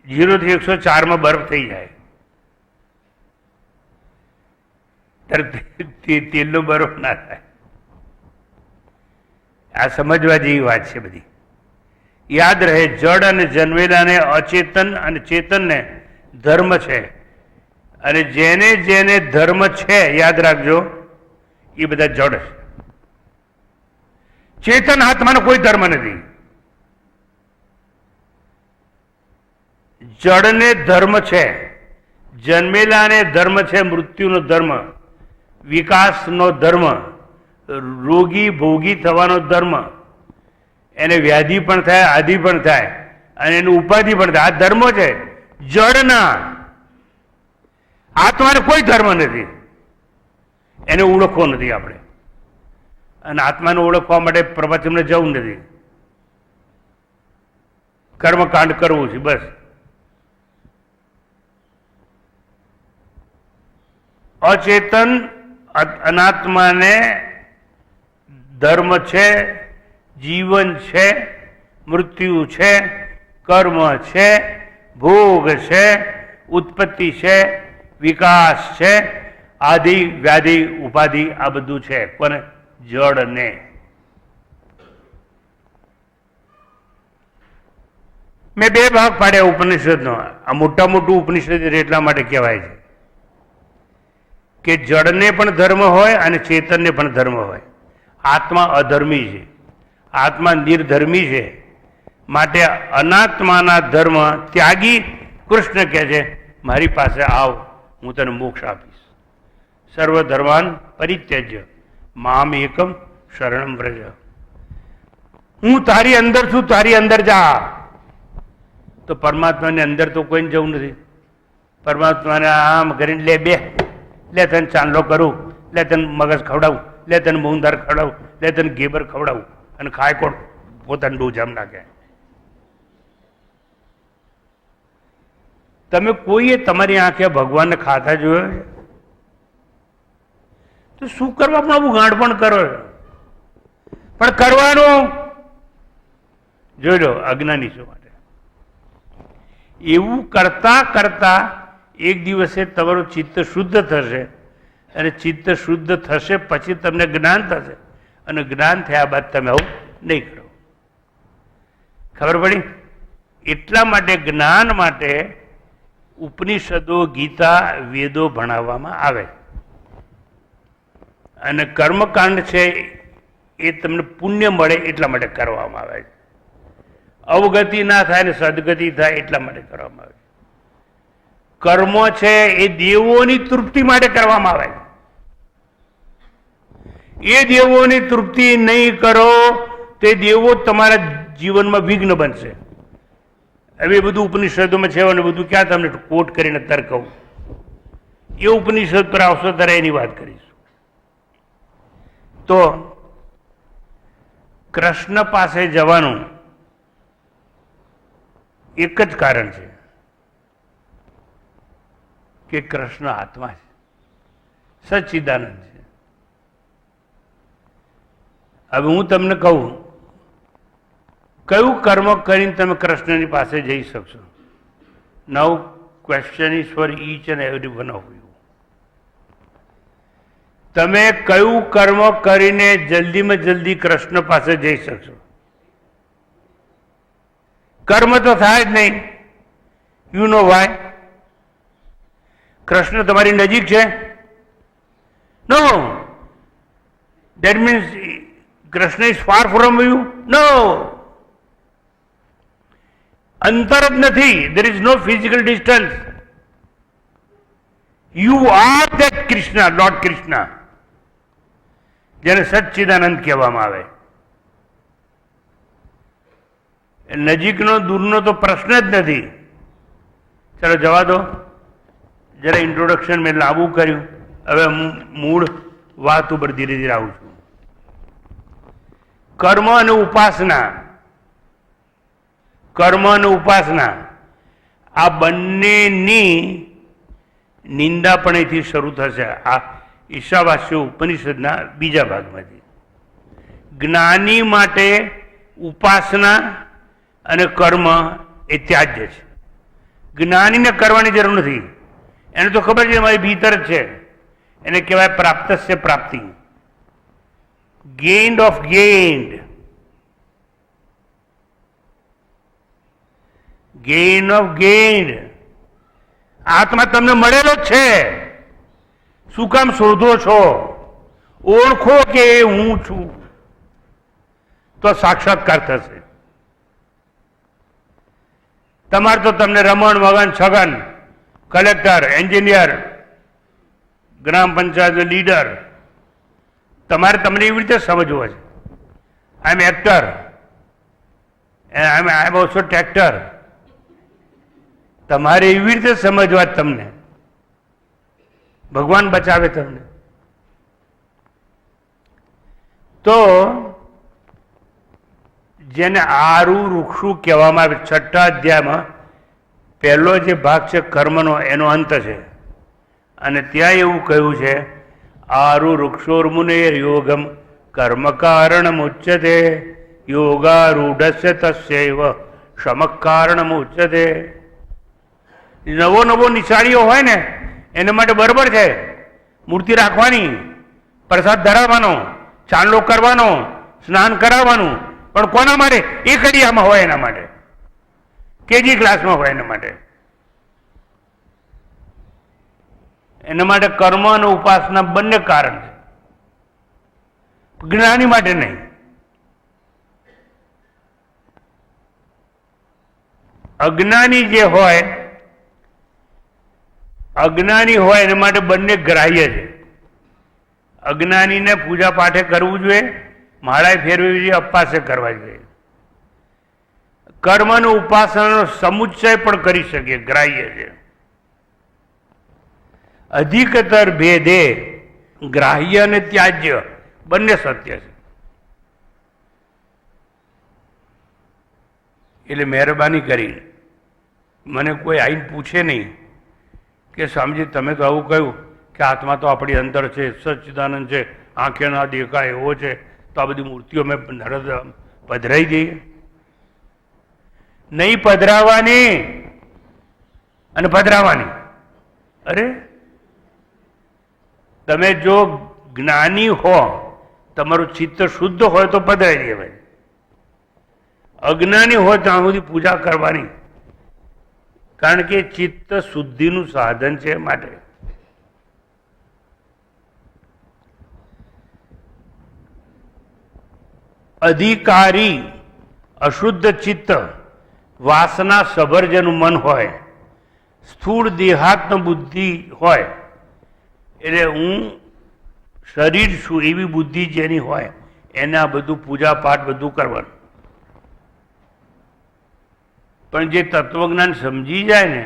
0 થી 104માં બરફ થઈ જાય ત્યારે તેલનો બરફ ના થાય. આ સમજવા જેવી વાત છે બધી. યાદ રહે, જડ અને જન્મેલાને અચેતન અને ચેતનને ધર્મ છે, અને જેને જેને ધર્મ છે યાદ રાખજો એ બધા જડ છે. ચેતન આત્માનો કોઈ ધર્મ નથી. જડને ધર્મ છે, જન્મેલાને ધર્મ છે, મૃત્યુનો ધર્મ, વિકાસનો ધર્મ, રોગી ભોગી થવાનો ધર્મ, એને વ્યાધિ પણ થાય, આદિ પણ થાય, અને એનું ઉપાધિ પણ થાય. આ ધર્મો છે જડના. આત્માને કોઈ ધર્મ નથી, એને ઓળખવો નથી આપણે, અને આત્માને ઓળખવા માટે પ્રવચનને જવું નથી, કર્મકાંડ કરવું છે બસ. અચેતન અનાત્માને ધર્મ છે, જીવન છે, મૃત્યુ છે, કર્મ છે, ભોગ છે, ઉત્પત્તિ છે, વિકાસ છે, આદિ વ્યાધિ ઉપાધિ, આ બધું છે. કોને? જડને. મેં 2 ભાગ પાડ્યા ઉપનિષદનો. આ મોટા મોટું ઉપનિષદ એટલા માટે કહેવાય છે કે જડને પણ ધર્મ હોય અને ચેતનને પણ ધર્મ હોય. આત્મા અધર્મી છે, આત્મા નિર્ધર્મી છે. માટે અનાત્માના ધર્મ ત્યાગી કૃષ્ણ કહે છે, મારી પાસે આવ, હું તને મોક્ષ આપીશ. સર્વ ધર્માન પરિત્યજ્ય મામ એકમ શરણમ વ્રજ. હું તારી અંદર છું, તારી અંદર જા. તો પરમાત્માની અંદર તો કોઈને જવું નથી. પરમાત્માને આમ કરીને લે બે, લે તને ચાંદલો કરું, લે તને મગજ ખવડાવું, લે તને મૂંગદાર ખવડાવું, લે તને ગેબર ખવડાવું, અને ખાય કોણ? પોતાને ડોજામ નાખે. તમે કોઈએ તમારી આંખે ભગવાનને ખાતા જોયો છે? તો શું કરવા પણ આવું ગાંઠપણ કરો? પણ કરવાનું જોઈ લો, અજ્ઞાની છો માટે. એવું કરતા કરતા એક દિવસે તમારું ચિત્ત શુદ્ધ થશે, અને ચિત્ત શુદ્ધ થશે પછી તમને જ્ઞાન થશે, અને જ્ઞાન થયા બાદ તમે આવું નહીં કરો. ખબર પડી? એટલા માટે જ્ઞાન માટે ઉપનિષદો, ગીતા, વેદો ભણાવવામાં આવે. અને કર્મકાંડ છે એ તમને પુણ્ય મળે એટલા માટે કરવામાં આવે છે. અવગતિ ના થાય ને સદગતિ થાય એટલા માટે કરવામાં આવે છે. કર્મો છે એ દેવોની તૃપ્તિ માટે કરવામાં આવે છે. એ દેવોની તૃપ્તિ નહીં કરો તે દેવો તમારા જીવનમાં વિઘ્ન બનશે. હવે એ બધું ઉપનિષદોમાં છે અને બધું ક્યાં તમને કોટ કરીને તર્કવું. એ ઉપનિષદ પર આવશો ત્યારે એની વાત કરીશું. તો કૃષ્ણ પાસે જવાનું એક જ કારણ છે કે કૃષ્ણ આત્મા છે, સચ્ચિદાનંદ છે. હવે હું તમને કહું, કયું કર્મ કરીને તમે કૃષ્ણની પાસે જઈ શકશો? Now question is for each and every one of you. તમે કયું કર્મ કરીને જલ્દીમાં જલ્દી કૃષ્ણ પાસે જઈ શકશો? કર્મ તો થાય જ નહીં. You know Y? કૃષ્ણ તમારી નજીક છે? No. That means Krishna is far from you? No. અંતર જ નથી. There is no physical distance. You are that Krishna, lord Krishna, જેને સચ્ચિદાનંદ કહેવામાં આવે. નજીકનો દૂરનો તો પ્રશ્ન જ નથી. ચાલો જવા દો. જરા ઇન્ટ્રોડક્શન મેં લાંબુ કર્યું. હવે હું મૂળ વાત ઉપર ધીરે ધીરે આવું છું. કર્મ અને ઉપાસના, કર્મ અને ઉપાસના આ બંનેની નિંદા પણ અહીંથી શરૂ થશે. આ ઈશાવાસ્ય ઉપનિષદના બીજા ભાગમાંથી. જ્ઞાની માટે ઉપાસના અને કર્મ એ ત્યાજ્ય છે. જ્ઞાનીને કરવાની જરૂર નથી. એને તો ખબર છે મારી ભીતર જ છે. એને કહેવાય પ્રાપ્તસ્ય પ્રાપ્તિ, gained of gained. Gain of gained. આત્મા તમને મળેલો જ છે. શું કામ શોધો છો? ઓળખો કે એ હું છું, તો સાક્ષાત્કાર થશે. તમારે તો તમને Raman, Magan, Chhagan, collector, engineer, gram panchayat leader, તમારે તમને એવી રીતે સમજવો છે. I am actor, I am also tractor. તમારે એવી રીતે સમજવા તમને. ભગવાન બચાવે તમને. તો જેને આરું વૃક્ષું કહેવામાં આવે, છઠ્ઠા અધ્યાયમાં પહેલો જે ભાગ છે કર્મનો, એનો અંત છે. અને ત્યાં એવું કહ્યું છે, આરુ વૃક્ષોર્મુનેર યોગમ કર્મ કારણમ ઉચ્યતે યોગારૂઢસ્ય તસ્યૈવ શમક કારણમ ઉચ્યતે. નવો નવો નિશાળીઓ હોય ને એના માટે બરાબર છે. મૂર્તિ રાખવાની, પ્રસાદ ધરાવવાનો, ચાંદલો કરવાનો, સ્નાન કરાવવાનું, પણ કોના માટે? એ કડિયામાં હોય એના માટે, કેજી ક્લાસમાં હોય એના માટે. એના માટે કર્મ અને ઉપાસના બંને કારણ છે, જ્ઞાની માટે નહીં. અજ્ઞાની જે હોય, અજ્ઞાની હોય એના માટે બંને ગ્રાહ્ય છે. અજ્ઞાનીને પૂજા પાઠે કરવું જોઈએ, માળાએ ફેરવવી જોઈએ, અપવાસે કરવા જોઈએ. કર્મ અને ઉપાસનાનો સમુચ્ચય પણ કરી શકીએ, ગ્રાહ્ય છે. અધિકતર ભેદે ગ્રાહ્ય અને ત્યાજ્ય બંને સત્ય છે. એટલે મહેરબાની કરી મને કોઈ આઈને પૂછે નહીં કે સ્વામીજી તમે તો આવું કહ્યું કે આત્મા તો આપણી અંદર છે, સચ્ચિદાનંદ છે, આંખે ના દેખાય એવો છે, તો આ બધી મૂર્તિઓ મેં પધરાઈ દઈએ. નહીં પધરાવાની અને પધરાવાની. અરે તમે જો જ્ઞાની હો તમારું ચિત્ત શુદ્ધ હોય તો પધરાઈ દેવાય, અજ્ઞાની હોય ત્યાં સુધી પૂજા કરવાની, કારણ કે ચિત્ત શુદ્ધિનું સાધન છે. માટે અધિકારી અશુદ્ધ ચિત્ત વાસના સભર જેનું મન હોય, સ્થૂળ દેહાત્મ બુદ્ધિ હોય, એટલે હું શરીર છું એવી બુદ્ધિ જેની હોય એને આ બધું પૂજા પાઠ બધું કરવાનું. પણ જે તત્વજ્ઞાન સમજી જાય ને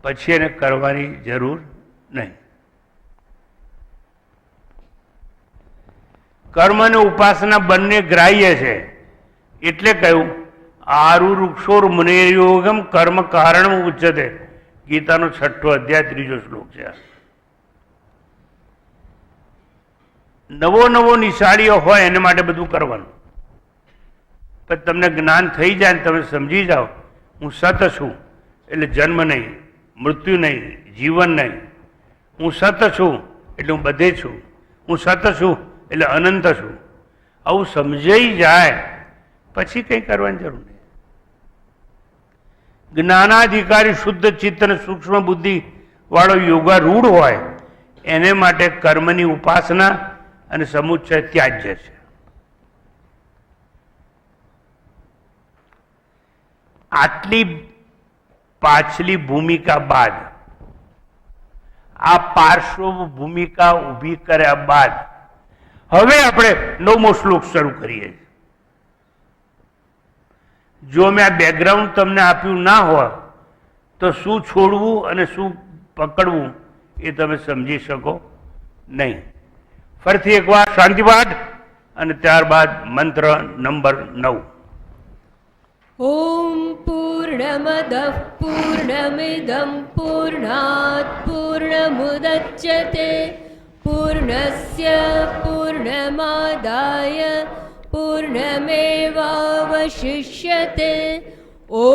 પછી એને કરવાની જરૂર નહીં. કર્મ અને ઉપાસના બંને ગ્રાહ્ય છે, એટલે કહ્યું આરુરુક્ષોર મુનેયોગમ કર્મ કારણ ઉચ્ચતે. ગીતાનો 6ઠ્ઠો અધ્યાય 3જો શ્લોક છે. નવો નિશાળીઓ હોય એને માટે બધું કરવાનું. પણ તમને જ્ઞાન થઈ જાય ને તમે સમજી જાઓ હું સત છું એટલે જન્મ નહીં, મૃત્યુ નહીં, જીવન નહીં. હું સત છું એટલે હું બધે છું, હું સત છું એટલે અનંત છું. આવું સમજાઈ જાય પછી કંઈ કરવાની જરૂર નહીં. જ્ઞાનાધિકારી શુદ્ધ ચિત્ત અને સૂક્ષ્મ બુદ્ધિ વાળો યોગારૂઢ હોય એને માટે કર્મની ઉપાસના અને સમુચ્ચય ત્યાજ્ય છે. આટલી પાછલી ભૂમિકા બાદ, આ પાર્શ્વ ભૂમિકા ઊભી કર્યા બાદ હવે આપણે 9મો શ્લોક શરૂ કરીએ. જો મેં આ બેકગ્રાઉન્ડ તમને આપ્યું ના હોય તો શું છોડવું અને શું પકડવું એ તમે સમજી શકો નહીં. ફરીથી એકવાર શાંતિપાઠ અને ત્યારબાદ મંત્ર નંબર 9. ॐ पूर्णमदः पूर्णमिदं पूर्णात् पूर्णमुदच्यते पूर्णस्य पूर्णमादाय पूर्णमेवावशिष्यते. ॐ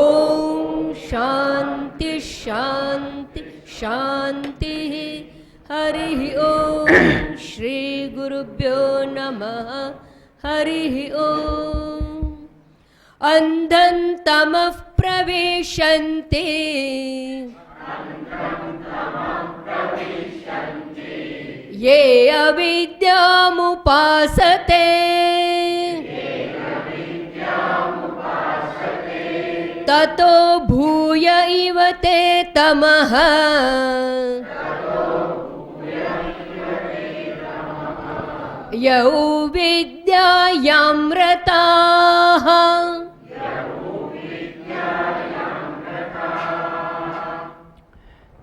शान्ति शान्ति शान्तिः. हरिः ॐ श्रीगुरुभ्यो नमः. हरिः ॐ. अंधं तमः प्रविशन्ति ये अविद्यामुपासते ततो भूय इव ते तमः यौ विद्यायाम्रताः.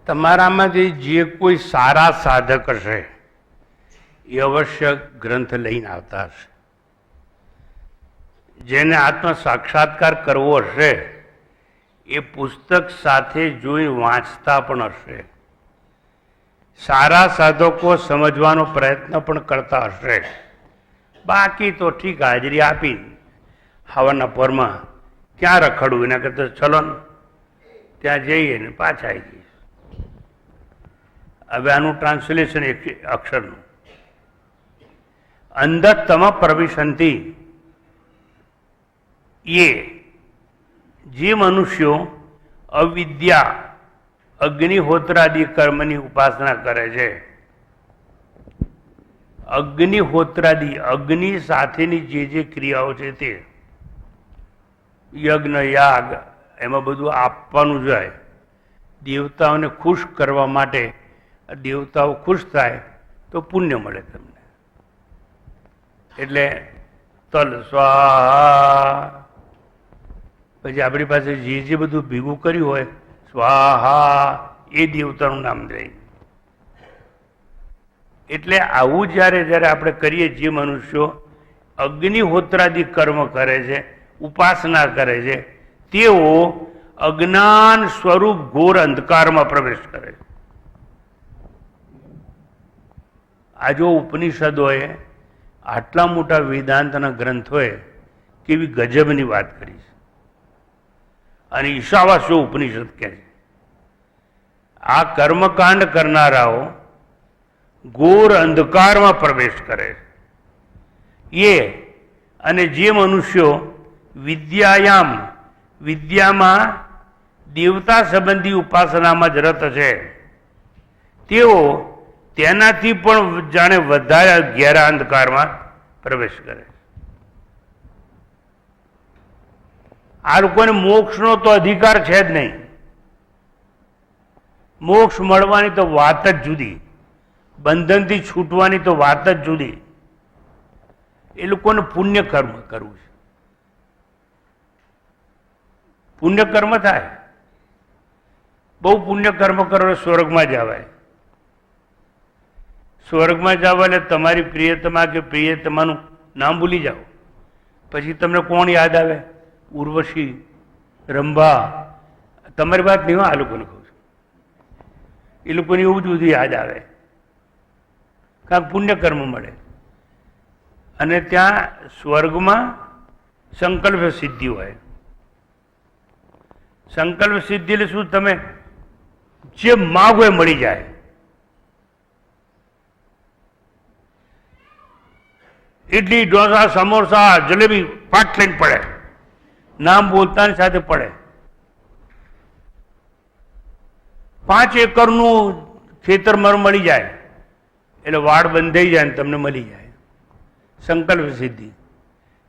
તમારામાંથી જે કોઈ સારા સાધક હશે એ અવશ્ય ગ્રંથ લઈને આવતા હશે. જેને આત્મ સાક્ષાત્કાર કરવો હશે એ પુસ્તક સાથે જોઈ વાંચતા પણ હશે. સારા સાધકો સમજવાનો પ્રયત્ન પણ કરતા હશે. બાકી તો ઠીક હાજરી આપી હવાના પરમાં ક્યાં રખડવું, એના કરતાં ચલો ને ત્યાં જઈએ ને પાછા આવી જઈએ. હવે આનું ટ્રાન્સલેશન એક અક્ષરનું. અંધતમ પ્રવિશંતિ, એ જે મનુષ્યો અવિદ્યા અગ્નિહોત્રાદિ કર્મની ઉપાસના કરે છે, અગ્નિહોત્રાદિ અગ્નિ સાથેની જે ક્રિયાઓ છે તે યજ્ઞ યાગ એમાં બધું આપવાનું જાય દેવતાઓને ખુશ કરવા માટે. દેવતાઓ ખુશ થાય તો પુણ્ય મળે તમને. એટલે તલ સ્વાહા, પછી આપણી પાસે જે બધું ભેગું કર્યું હોય સ્વાહા એ દેવતાનું નામ જાય. એટલે આવું જ્યારે આપણે કરીએ, જે મનુષ્યો અગ્નિહોત્રાદિ કર્મ કરે છે, ઉપાસના કરે છે, તેઓ અજ્ઞાન સ્વરૂપ ઘોર અંધકારમાં પ્રવેશ કરે છે. આ જો ઉપનિષદોએ આટલા મોટા વેદાંતના ગ્રંથોએ કેવી ગજબની વાત કરી છે. અને ઈશાવાસ્યો ઉપનિષદ કહે છે આ કર્મકાંડ કરનારાઓ ઘોર અંધકારમાં પ્રવેશ કરે છે. એ અને જે મનુષ્યો વિદ્યામાં દેવતા સંબંધી ઉપાસનામાં જ રત છે તેઓ તેનાથી પણ જાણે વધારે ઘેરા અંધકારમાં પ્રવેશ કરે. આ લોકોને મોક્ષનો તો અધિકાર છે જ નહીં. મોક્ષ મળવાની તો વાત જ જુદી, બંધનથી છૂટવાની તો વાત જ જુદી. એ લોકોને પુણ્ય કર્મ કરવું છે. પુણ્ય કર્મ થાય, બહુ પુણ્ય કર્મ કરો સ્વર્ગમાં જવાય. સ્વર્ગમાં જાવ એટલે તમારી પ્રિયતમા કે પ્રિયતમાનું નામ ભૂલી જાઓ, પછી તમને કોણ યાદ આવે? ઉર્વશી, રંભા. તમારી વાત નહીં, આ લોકોને કહું છું. એ લોકોને એવું જ બધું યાદ આવે, કારણ પુણ્ય કર્મ મળે. અને ત્યાં સ્વર્ગમાં સંકલ્પ સિદ્ધિ હોય. સંકલ્પ સિદ્ધિ એટલે શું? તમે જે માગો એ મળી જાય. ઇડલી, ઢોસા, સમોસા, જલેબી પાટ લઈને પડે, નામ બોલતાની સાથે પડે. 5 એકરનું ખેતર મળી જાય એટલે વાડ બંધાઈ જાય ને તમને મળી જાય. સંકલ્પ સિદ્ધિ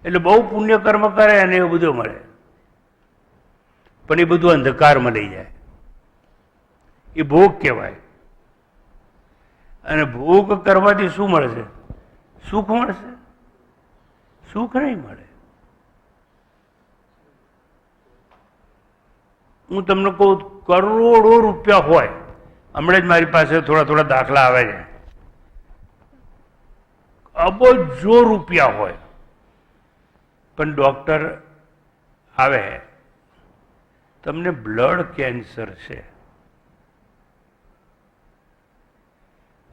એટલે બહુ પુણ્ય કર્મ કરે અને એવું બધું મળે, પણ એ બધું અંધકારમાં લઈ જાય. એ ભોગ કહેવાય. અને ભોગ કરવાથી શું મળશે? સુખ મળશે? સુખ નહીં મળે. હું તમને કહું, કરોડો રૂપિયા હોય, હમણાં જ મારી પાસે થોડા દાખલા આવે છે, અબજો રૂપિયા હોય, પણ ડોક્ટર આવે, તમને બ્લડ કેન્સર છે,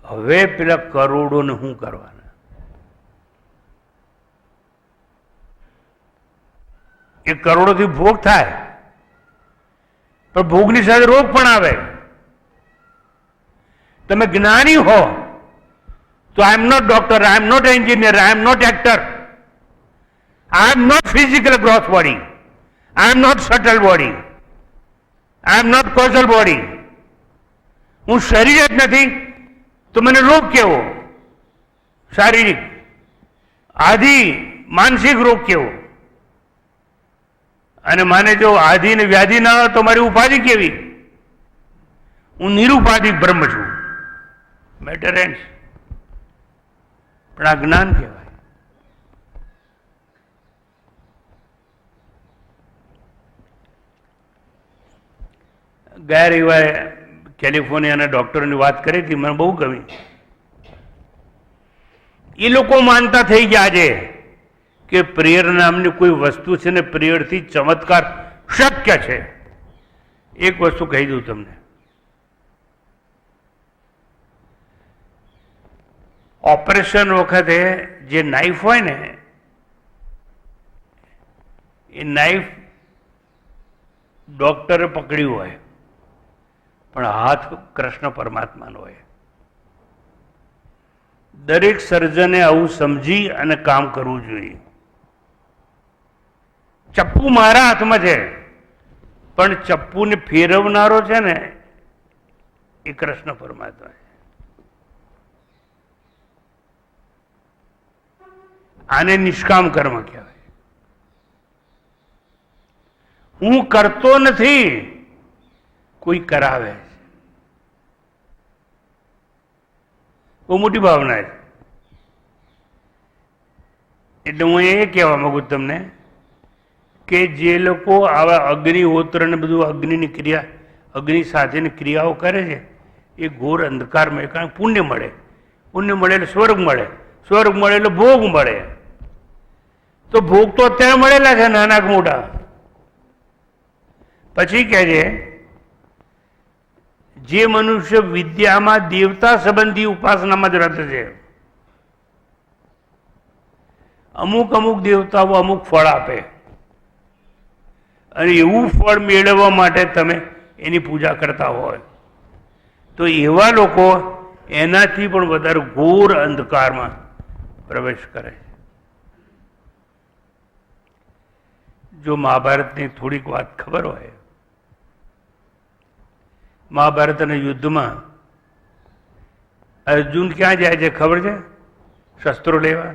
હવે પેલા કરોડોને શું કરવાના? એ કરોડોથી ભોગ થાય, પણ ભોગની સાથે રોગ પણ આવે. તમે જ્ઞાની હો તો I am not doctor, I am not engineer, I am not actor, I am not physical gross body, I am not subtle body, I am not causal body. હું શરીર જ નથી તો મને રોગ કેવો? શારીરિક, આધિ માનસિક રોગ કેવો? અને માને જો આધિ ને વ્યાધિ ના હોય તો મારી ઉપાધિ કેવી? હું નિરુપાધિક બ્રહ્મ છું, મેટર એન્ડ. પણ આ જ્ઞાન કહેવાય. ગયા રવિવારે કેલિફોર્નિયાના ડોક્ટરોની વાત કરી હતી, મને બહુ ગમી. એ લોકો માનતા થઈ ગયા છે કે પ્રેયર નામની કોઈ વસ્તુ છે ને, પ્રેયરથી ચમત્કાર શક્ય છે. એક વસ્તુ કહી દઉં તમને, ઓપરેશન વખતે જે નાઇફ હોય ને, એ નાઇફ ડોક્ટરે પકડ્યું હોય, પણ હાથ કૃષ્ણ પરમાત્માનો હોય. દરેક સર્જને આવું સમજી અને કામ કરવું જોઈએ. ચપ્પુ મારા હાથમાં છે, પણ ચપ્પુને ફેરવનારો છે ને એ કૃષ્ણ પરમાત્મા છે. આને નિષ્કામ કર્મ કહેવાય. હું કરતો નથી, કોઈ કરાવે છે. બહુ મોટી ભાવના છે. એટલે હું એ કહેવા માંગુ તમને કે જે લોકો આવા અગ્નિહોત્ર ને બધું અગ્નિની ક્રિયા, અગ્નિ સાથેની ક્રિયાઓ કરે છે, એ ઘોર અંધકારમાં. કારણ પુણ્ય મળે, પુણ્ય મળે એટલે સ્વર્ગ મળે, સ્વર્ગ મળે એટલે ભોગ મળે. તો ભોગ તો અત્યારે મળેલા છે, નાના કે મોટા. પછી કહે છે, જે મનુષ્ય વિદ્યામાં દેવતા સંબંધી ઉપાસનામાં જ રત છે. અમુક દેવતાઓ અમુક ફળ આપે, અને એવું ફળ મેળવવા માટે તમે એની પૂજા કરતા હોય તો એવા લોકો એનાથી પણ વધારે ઘોર અંધકારમાં પ્રવેશ કરે છે. જો મહાભારતની થોડીક વાત ખબર હોય, મહાભારતના યુદ્ધમાં અર્જુન ક્યાં જાય છે ખબર છે? શસ્ત્રો લેવા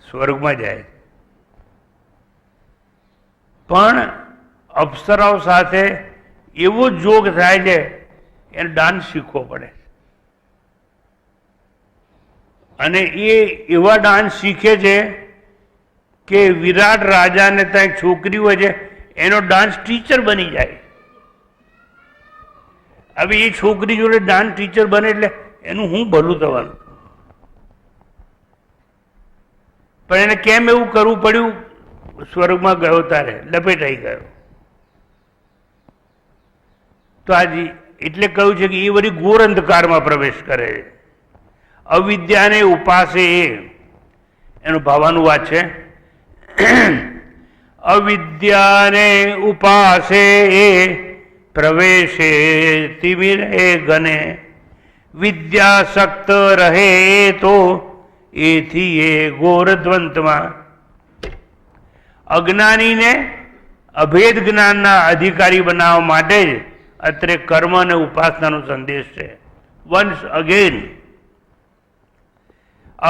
સ્વર્ગમાં જાય છે. પણ અપ્સરાઓ સાથે એવો જોગ થાય છે, એને ડાન્સ શીખવો પડે અને એ એવા ડાન્સ શીખે છે કે વિરાટ રાજાને ત્યાં એક છોકરી હોય છે, એનો ડાન્સ ટીચર બની જાય. હવે એ છોકરી જોડે ડાન્સ ટીચર બને એટલે એનું શું ભલું થવાનું? પણ એને કેમ એવું કરવું પડ્યું? સ્વર્ગમાં ગયો તારે લપેટાઈ ગયો. તો આજે એટલે કહ્યું છે કે એ વળી ઘોર અંધકારમાં પ્રવેશ કરે છે. અવિદ્યાને ઉપાસે એનું ભાવાનું વાત છે. અવિદ્યાને ઉપાસે પ્રવેશે તિમિરે ગને, વિદ્યાસક્ત રહે તો એથી એ ઘોર દ્વંતમાં. અજ્ઞાનીને અભેદ જ્ઞાનના અધિકારી બનાવવા માટે જ અત્રે કર્મ અને ઉપાસનાનો સંદેશ છે. વન્સ અગેન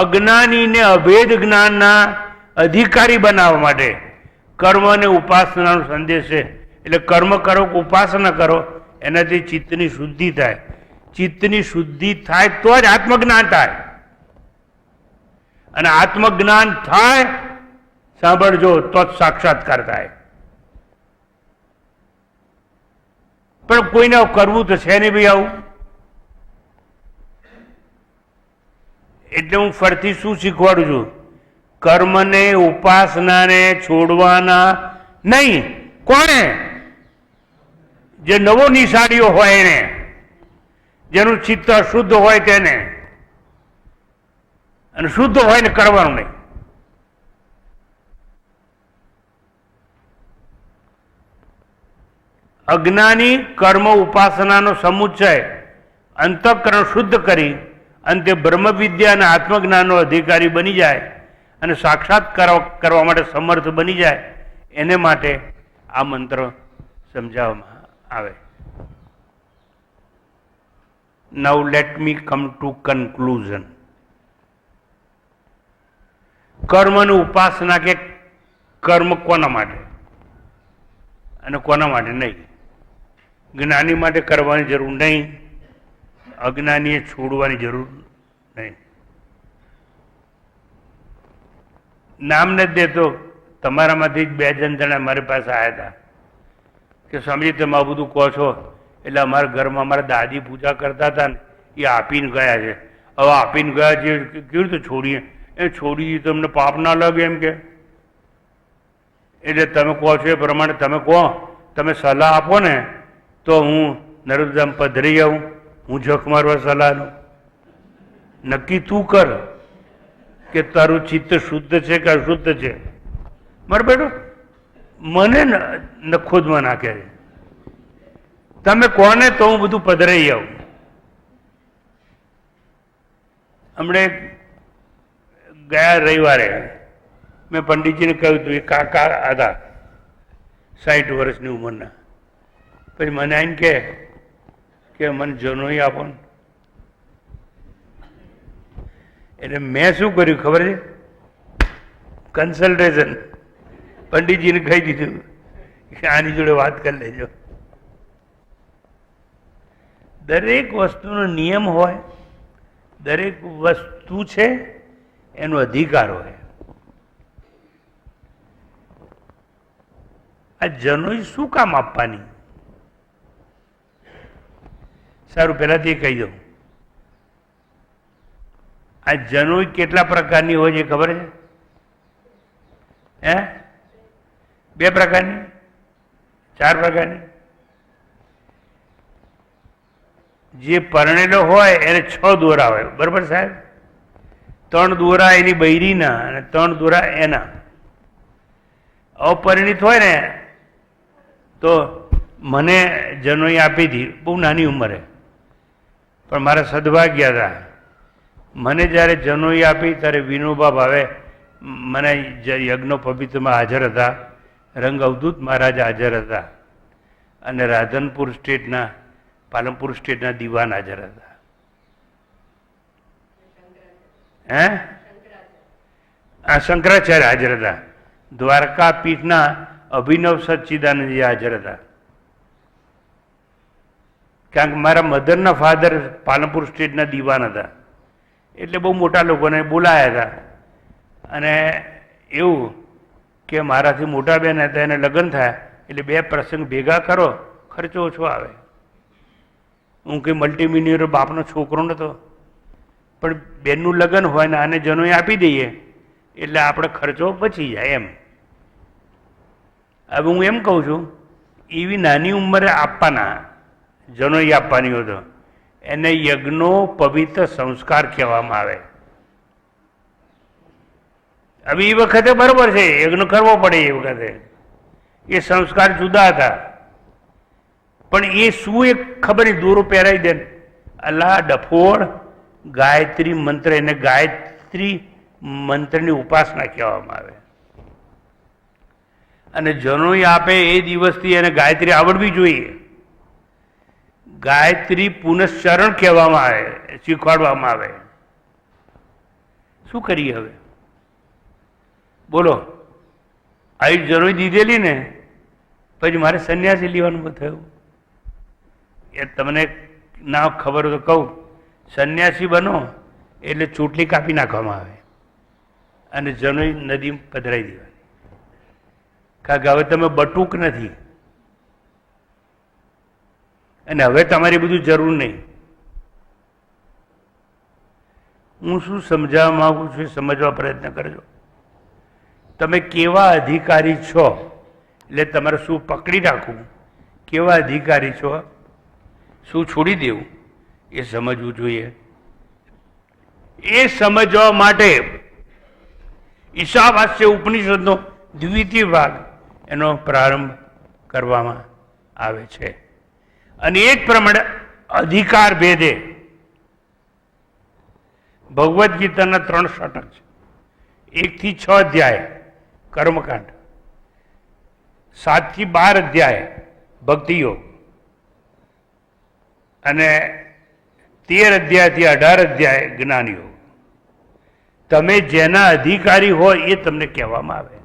અજ્ઞાનીને અભેદ જ્ઞાનના અધિકારી બનાવવા માટે કર્મ અને ઉપાસનાનો સંદેશ છે. એટલે કર્મ કરો કે ઉપાસના કરો, એનાથી ચિત્તની શુદ્ધિ થાય. ચિત્તની શુદ્ધિ થાય તો જ આત્મજ્ઞાન થાય. અને આત્મજ્ઞાન થાય, સાંભળજો, તો જ સાક્ષાત્કાર થાય. પણ કોઈને કરવું તો છે નહીં ભાઈ આવું. એટલે હું ફરતી શું શીખવાડું છું? કર્મને ઉપાસનાને છોડવાના નહીં. કોને? જે નવો નિશાળીઓ હોય એને, જેનું ચિત્ત શુદ્ધ હોય તેને. અને શુદ્ધ હોય ને કરવાનું નહીં. અજ્ઞાની કર્મ ઉપાસનાનો સમુચ્ચય અંતઃકરણ શુદ્ધ કરી અને તે બ્રહ્મ વિદ્યા અને આત્મજ્ઞાનનો અધિકારી બની જાય અને સાક્ષાત કરવા માટે સમર્થ બની જાય, એને માટે આ મંત્ર સમજાવવામાં આવે. Now let me come to conclusion. કર્મ અને ઉપાસના કે કર્મ કોના માટે અને કોના માટે નહીં? જ્ઞાની માટે કરવાની જરૂર નહીં, અજ્ઞાનીએ છોડવાની જરૂર નહીં. નામ નથી દેતો, તમારામાંથી જ 2 જણા મારી પાસે આવ્યા હતા કે સ્વામીજી તમે આ બધું કહો છો, એટલે અમારા ઘરમાં અમારા દાદી પૂજા કરતા હતા ને એ આપીને ગયા છે. હવે આપીને ગયા છે કેવી રીતે છોડીએ? એ છોડી તમને પાપ ના લાગે એમ કે. એટલે તમે કહો છો એ પ્રમાણે તમે કહો, તમે સલાહ આપો ને તો હું નર્મદામ પધરી આવું. હું જખ મારવા સલાહનું નક્કી તું કર કે તારું ચિત્ત શુદ્ધ છે કે અશુદ્ધ છે. મારો બેટો મને નખોદમાં નાખે છે. તમે કોને તો હું બધું પધરાઈ આવું. હમણે ગયા રવિવારે મેં પંડિતજીને કહ્યું હતું, એ કાકા હતા 60 વર્ષની ઉંમરના. પછી મને આવીને કે મને જનોઈ આપો ને. એટલે મેં શું કર્યું ખબર છે? કન્સલ્ટેશન પંડિતજીને કહી દીધું કે આની જોડે વાત કરી લેજો. દરેક વસ્તુનો નિયમ હોય, દરેક વસ્તુ છે એનો અધિકાર હોય. આ જનોઈ શું કામ આપવાની? સારું, પહેલાથી કહી દઉં, આ જનોઈ કેટલા પ્રકારની હોય છે ખબર છે? 2 પ્રકારની, 4 પ્રકારની. જે પરણેલો હોય એને 6 દોરા હોય, બરાબર સાહેબ? 3 દોરા એની બૈરીના અને 3 દોરા એના. અપરિણિત હોય ને તો મને જનોઈ આપી હતી બહુ નાની ઉંમરે, પણ મારા સદભાગ્ય હતા. મને જ્યારે જનોઈ આપી ત્યારે વિનોબા ભાવે મને યજ્ઞો પવિત્રમાં હાજર હતા, રંગ અવધૂત મહારાજ હાજર હતા અને રાધનપુર સ્ટેટના પાલનપુર સ્ટેટના દિવાન હાજર હતા. હે આ શંકરાચાર્ય હાજર હતા. દ્વારકા પીઠના અભિનવ સચ્ચિદાનંદજી હાજર હતા. કારણ કે મારા મધરના ફાધર પાલનપુર સ્ટેટના દિવાન હતા, એટલે બહુ મોટા લોકોને બોલાયા હતા. અને એવું કે મારાથી મોટા બેન હતા, એને લગ્ન થયા એટલે 2 પ્રસંગ ભેગા કરો, ખર્ચો ઓછો આવે. હું કંઈ મલ્ટીમિલિયનર બાપનો છોકરો નહોતો, પણ બેનનું લગ્ન હોય ને આને જનોઈ આપી દઈએ એટલે આપણે ખર્ચો બચી જાય એમ. હવે હું એમ કહું છું, એવી નાની ઉંમરે આપવાના, જનોઈ આપવાની હતો, એને યજ્ઞો પવિત્ર સંસ્કાર કહેવામાં આવે. હવે એ વખતે બરોબર છે, યજ્ઞ કરવો પડે, એ વખતે એ સંસ્કાર જુદા હતા. પણ એ શું એક ખબર નહીં, દોરો પહેરાવી દે, અલ્લાહ ડફોળ ગાયત્રી મંત્ર, એને ગાયત્રી મંત્રની ઉપાસના કહેવામાં આવે. અને જનોઈ આપે એ દિવસથી એને ગાયત્રી આવડવી જોઈએ. ગાયત્રી પુનશ્ચરણ કહેવામાં આવે, શીખવાડવામાં આવે. શું કરીએ હવે બોલો? આવી જનોઈ દીધેલી ને પછી મારે સંન્યાસી લેવાનું થયું. એ તમને ના ખબર તો કહું, સંન્યાસી બનો એટલે ચોટલી કાપી નાખવામાં આવે અને જનોઈ નદી પધરાઈ દેવાની. કારણ કે હવે તમે બટુક નથી અને હવે તમારી બધું જરૂર નહીં. હું શું સમજાવવા માંગુ છું એ સમજવા પ્રયત્ન કરજો. તમે કેવા અધિકારી છો એટલે તમારે શું પકડી રાખવું, કેવા અધિકારી છો, શું છોડી દેવું, એ સમજવું જોઈએ. એ સમજવા માટે ઈશાવાસ્ય ઉપનિષદનો દ્વિતીય ભાગ એનો પ્રારંભ કરવામાં આવે છે. અને એ જ પ્રમાણે અધિકાર ભેદે ભગવદ્ ગીતાના 3 ષટક છે. 1 થી 6 અધ્યાય કર્મકાંડ, 7 થી 12 અધ્યાય ભક્તિયોગ અને 13 અધ્યાયથી 18 અધ્યાય જ્ઞાનયોગ. તમે જેના અધિકારી હોય એ તમને કહેવામાં આવે.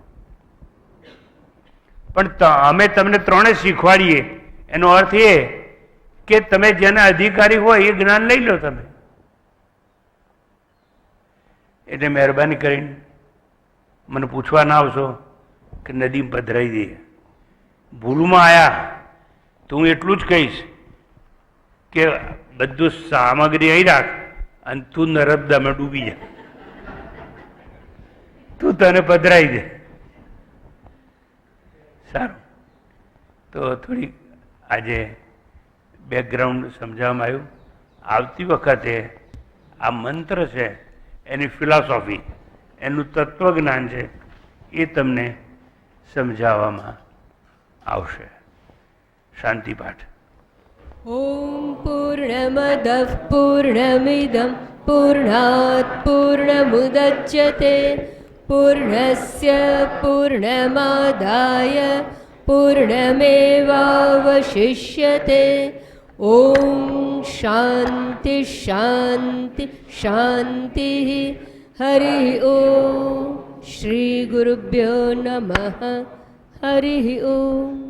પણ અમે તમને 3 શીખવાડીએ, એનો અર્થ એ કે તમે જેના અધિકારી હોય એ જ્ઞાન લઈ લો તમે. એટલે મહેરબાની કરીને મને પૂછવા ના આવશો કે નદી પધરાઈ દઈએ. ભૂલમાં આવ્યા તો હું એટલું જ કહીશ કે બધું સામગ્રી અહીં રાખ અને તું નર્મદામાં ડૂબી જા, તું તને પધરાઈ દે. સારું, તો થોડીક આજે બેકગ્રાઉન્ડ સમજાવવામાં આવ્યું. આવતી વખતે આ મંત્ર છે એની ફિલોસોફી, એનું તત્વજ્ઞાન છે, એ તમને સમજાવવામાં આવશે. શાંતિ પાઠ. ॐ पूर्णमदः पूर्णमिदं पूर्णात् पूर्णमुदच्यते पूर्णस्य पूर्णमादाय पूर्णमेवावशिष्यते. ॐ शान्ति शान्ति शान्तिः. हरिः ॐ. श्रीगुरुभ्यो नमः. हरिः ॐ.